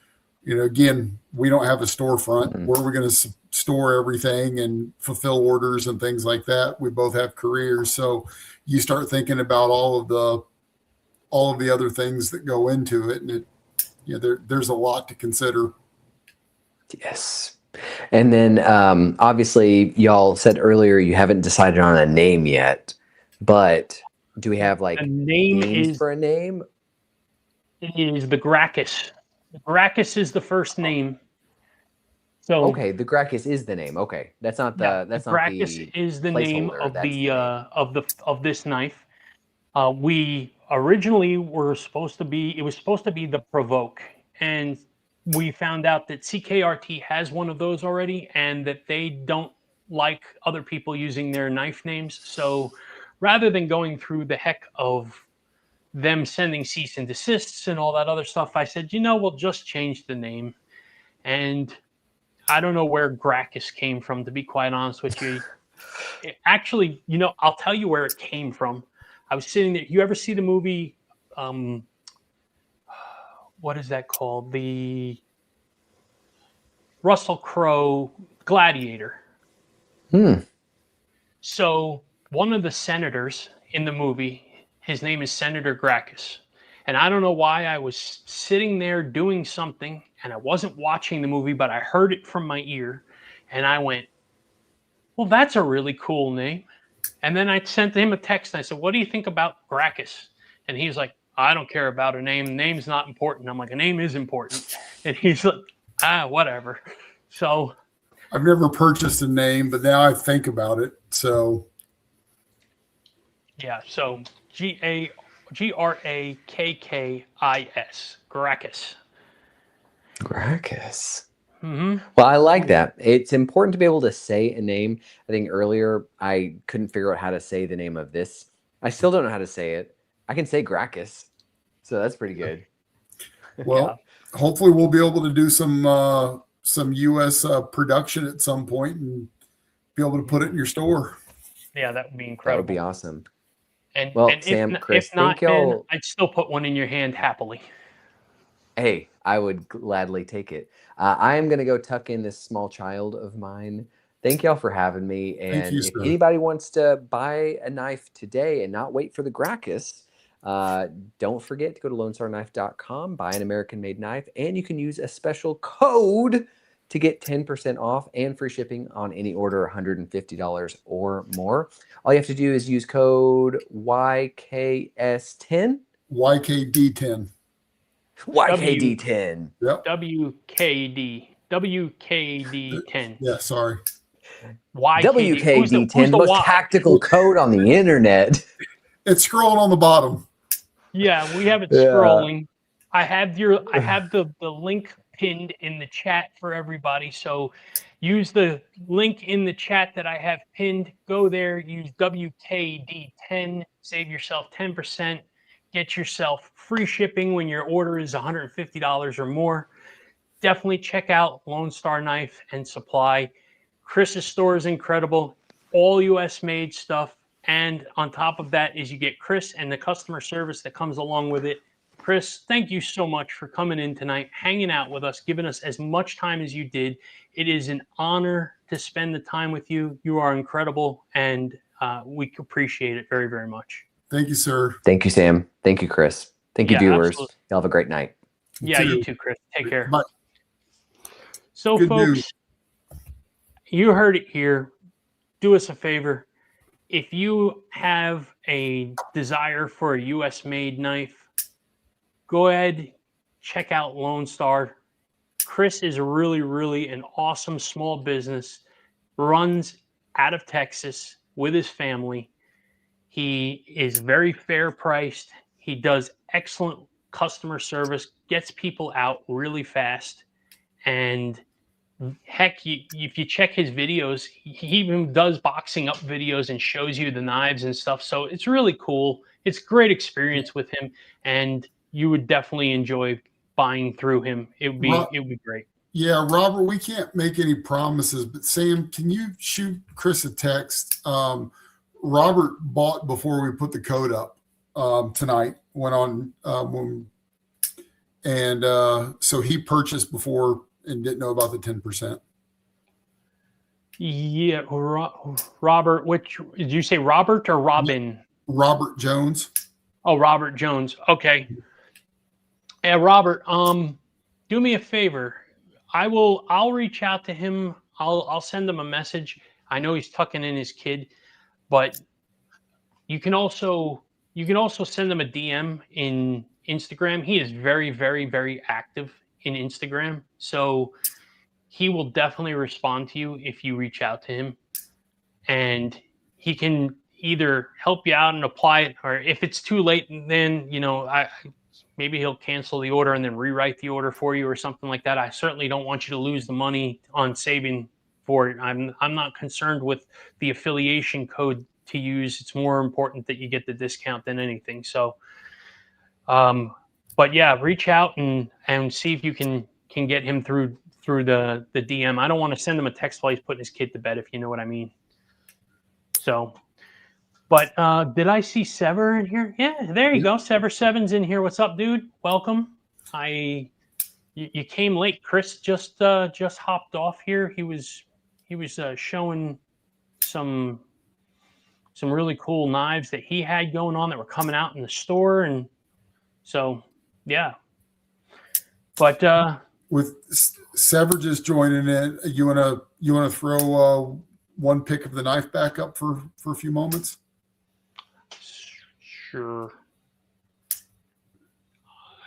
again, we don't have a storefront where we're going to store everything and fulfill orders and things like that. We both have careers. So you start thinking about all of the all of the other things that go into it. And there's a lot to consider. Yes. And then obviously y'all said earlier you haven't decided on a name yet, but do we have like a name themes for a name? It is the Gracchus. The Gracchus is the first name. So okay, the Gracchus is the name. Okay, that's not the Gracchus is the name of of this knife. We originally were supposed to be. It was supposed to be the Provoke, and we found out that CKRT has one of those already, and that they don't like other people using their knife names. So rather than going through the heck of them sending cease and desists and all that other stuff, I said, we'll just change the name. And I don't know where Gracchus came from, to be quite honest with you. Actually, I'll tell you where it came from. I was sitting there. You ever see the movie, what is that called? The Russell Crowe Gladiator. So one of the senators in the movie, his name is Senator Gracchus. And I don't know why I was sitting there doing something and I wasn't watching the movie, but I heard it from my ear and I went, well, that's a really cool name. And then I sent him a text and I said, what do you think about Gracchus? And he's like, I don't care about a name. The name's not important. I'm like, a name is important. And he's like, whatever. So I've never purchased a name, but now I think about it. So yeah, so Grakkis, Gracchus. Gracchus. Mm-hmm. Well, I like that. It's important to be able to say a name. I think earlier I couldn't figure out how to say the name of this. I still don't know how to say it. I can say Gracchus, so that's pretty good. Well, hopefully we'll be able to do some U.S. Production at some point and be able to put it in your store. Yeah, that would be incredible. That would be awesome. And, well, and Sam, Chris, if not, thank y'all. I'd still put one in your hand happily. Hey, I would gladly take it. I am going to go tuck in this small child of mine. Thank y'all for having me. And if anybody wants to buy a knife today and not wait for the Gracchus, don't forget to go to lonestarknife.com, buy an American-made knife, and you can use a special code to get 10% off and free shipping on any order $150 or more. All you have to do is use code YKS10. YKD10. YKD10. Yep. WKD10. Yeah, sorry. WKD10, most tactical code on the internet. It's scrolling on the bottom. Yeah, we have it scrolling. I have the link pinned in the chat for everybody. So use the link in the chat that I have pinned. Go there, use WKD10, save yourself 10%. Get yourself free shipping when your order is $150 or more. Definitely check out Lone Star Knife and Supply. Chris's store is incredible. All US made stuff. And on top of that is you get Chris and the customer service that comes along with it. Chris, thank you so much for coming in tonight, hanging out with us, giving us as much time as you did. It is an honor to spend the time with you. You are incredible, and we appreciate it very, very much. Thank you, sir. Thank you, Sam. Thank you, Chris. Thank you, viewers. Absolutely. Y'all have a great night. You too, Chris. Take care. Bye. So, Good folks, news. You heard it here. Do us a favor. If you have a desire for a US-made knife, go ahead, check out Lone Star. Chris is really, really an awesome small business, runs out of Texas with his family. He is very fair priced. He does excellent customer service, gets people out really fast. And heck, if you check his videos, he even does boxing up videos and shows you the knives and stuff. So it's really cool. It's a great experience with him, and you would definitely enjoy buying through him. It would be great. Yeah, Robert, we can't make any promises, but Sam, can you shoot Chris a text? Robert bought before we put the code up tonight. Went on so he purchased before and didn't know about the 10%. Yeah, Robert. Which did you say, Robert or Robin? Robert Jones. Oh, Robert Jones. Okay. Yeah, Robert, do me a favor. I'll reach out to him. I'll send him a message. I know he's tucking in his kid, but you can also send him a DM in Instagram. He is very, very, very active in Instagram. So he will definitely respond to you if you reach out to him. And he can either help you out and apply it, or if it's too late, then maybe he'll cancel the order and then rewrite the order for you or something like that. I certainly don't want you to lose the money on saving for it. I'm not concerned with the affiliation code to use. It's more important that you get the discount than anything. So, but yeah, reach out and see if you can get him through the DM. I don't want to send him a text while he's putting his kid to bed, if you know what I mean. So, but did I see Sever in here? Yeah, there you go. Sever7's in here. What's up, dude? Welcome. You came late. Chris just hopped off here. He was showing some really cool knives that he had going on that were coming out in the store, and so yeah. But with Sever just joining in, you wanna throw one pick of the knife back up for a few moments? Sure.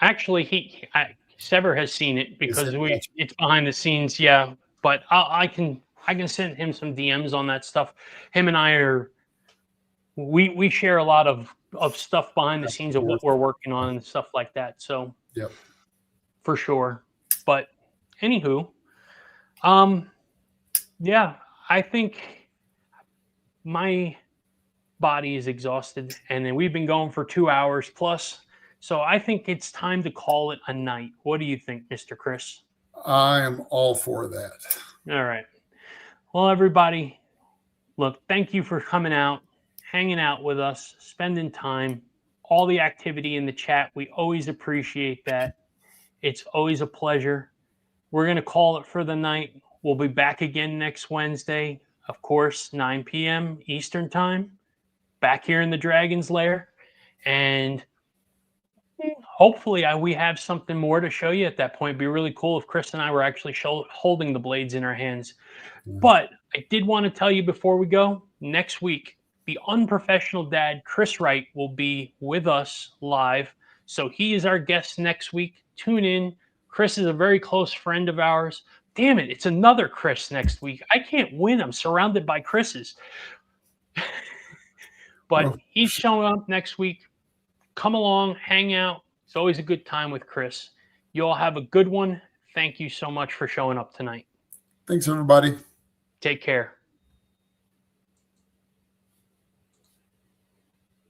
Actually, Sever has seen it because it's behind the scenes. Yeah, but I can send him some DMs on that stuff. Him and I we share a lot of stuff behind the scenes of what we're working on and stuff like that. So yep, for sure. But anywho, yeah, I think my body is exhausted, and then we've been going for 2 hours plus. So I think it's time to call it a night. What do you think, Mr. Chris? I am all for that. All right. Well, everybody, look, thank you for coming out, hanging out with us, spending time, all the activity in the chat. We always appreciate that. It's always a pleasure. We're going to call it for the night. We'll be back again next Wednesday, of course, 9 p.m. Eastern time, back here in the Dragon's Lair. And hopefully we have something more to show you at that point. It'd be really cool if Chris and I were actually holding the blades in our hands. But I did want to tell you before we go, next week, the unprofessional dad, Chris Wright, will be with us live. So he is our guest next week. Tune in. Chris is a very close friend of ours. Damn it, it's another Chris next week. I can't win. I'm surrounded by Chris's. But he's showing up next week. Come along, hang out. It's always a good time with Chris. You all have a good one. Thank you so much for showing up tonight. Thanks, everybody. Take care.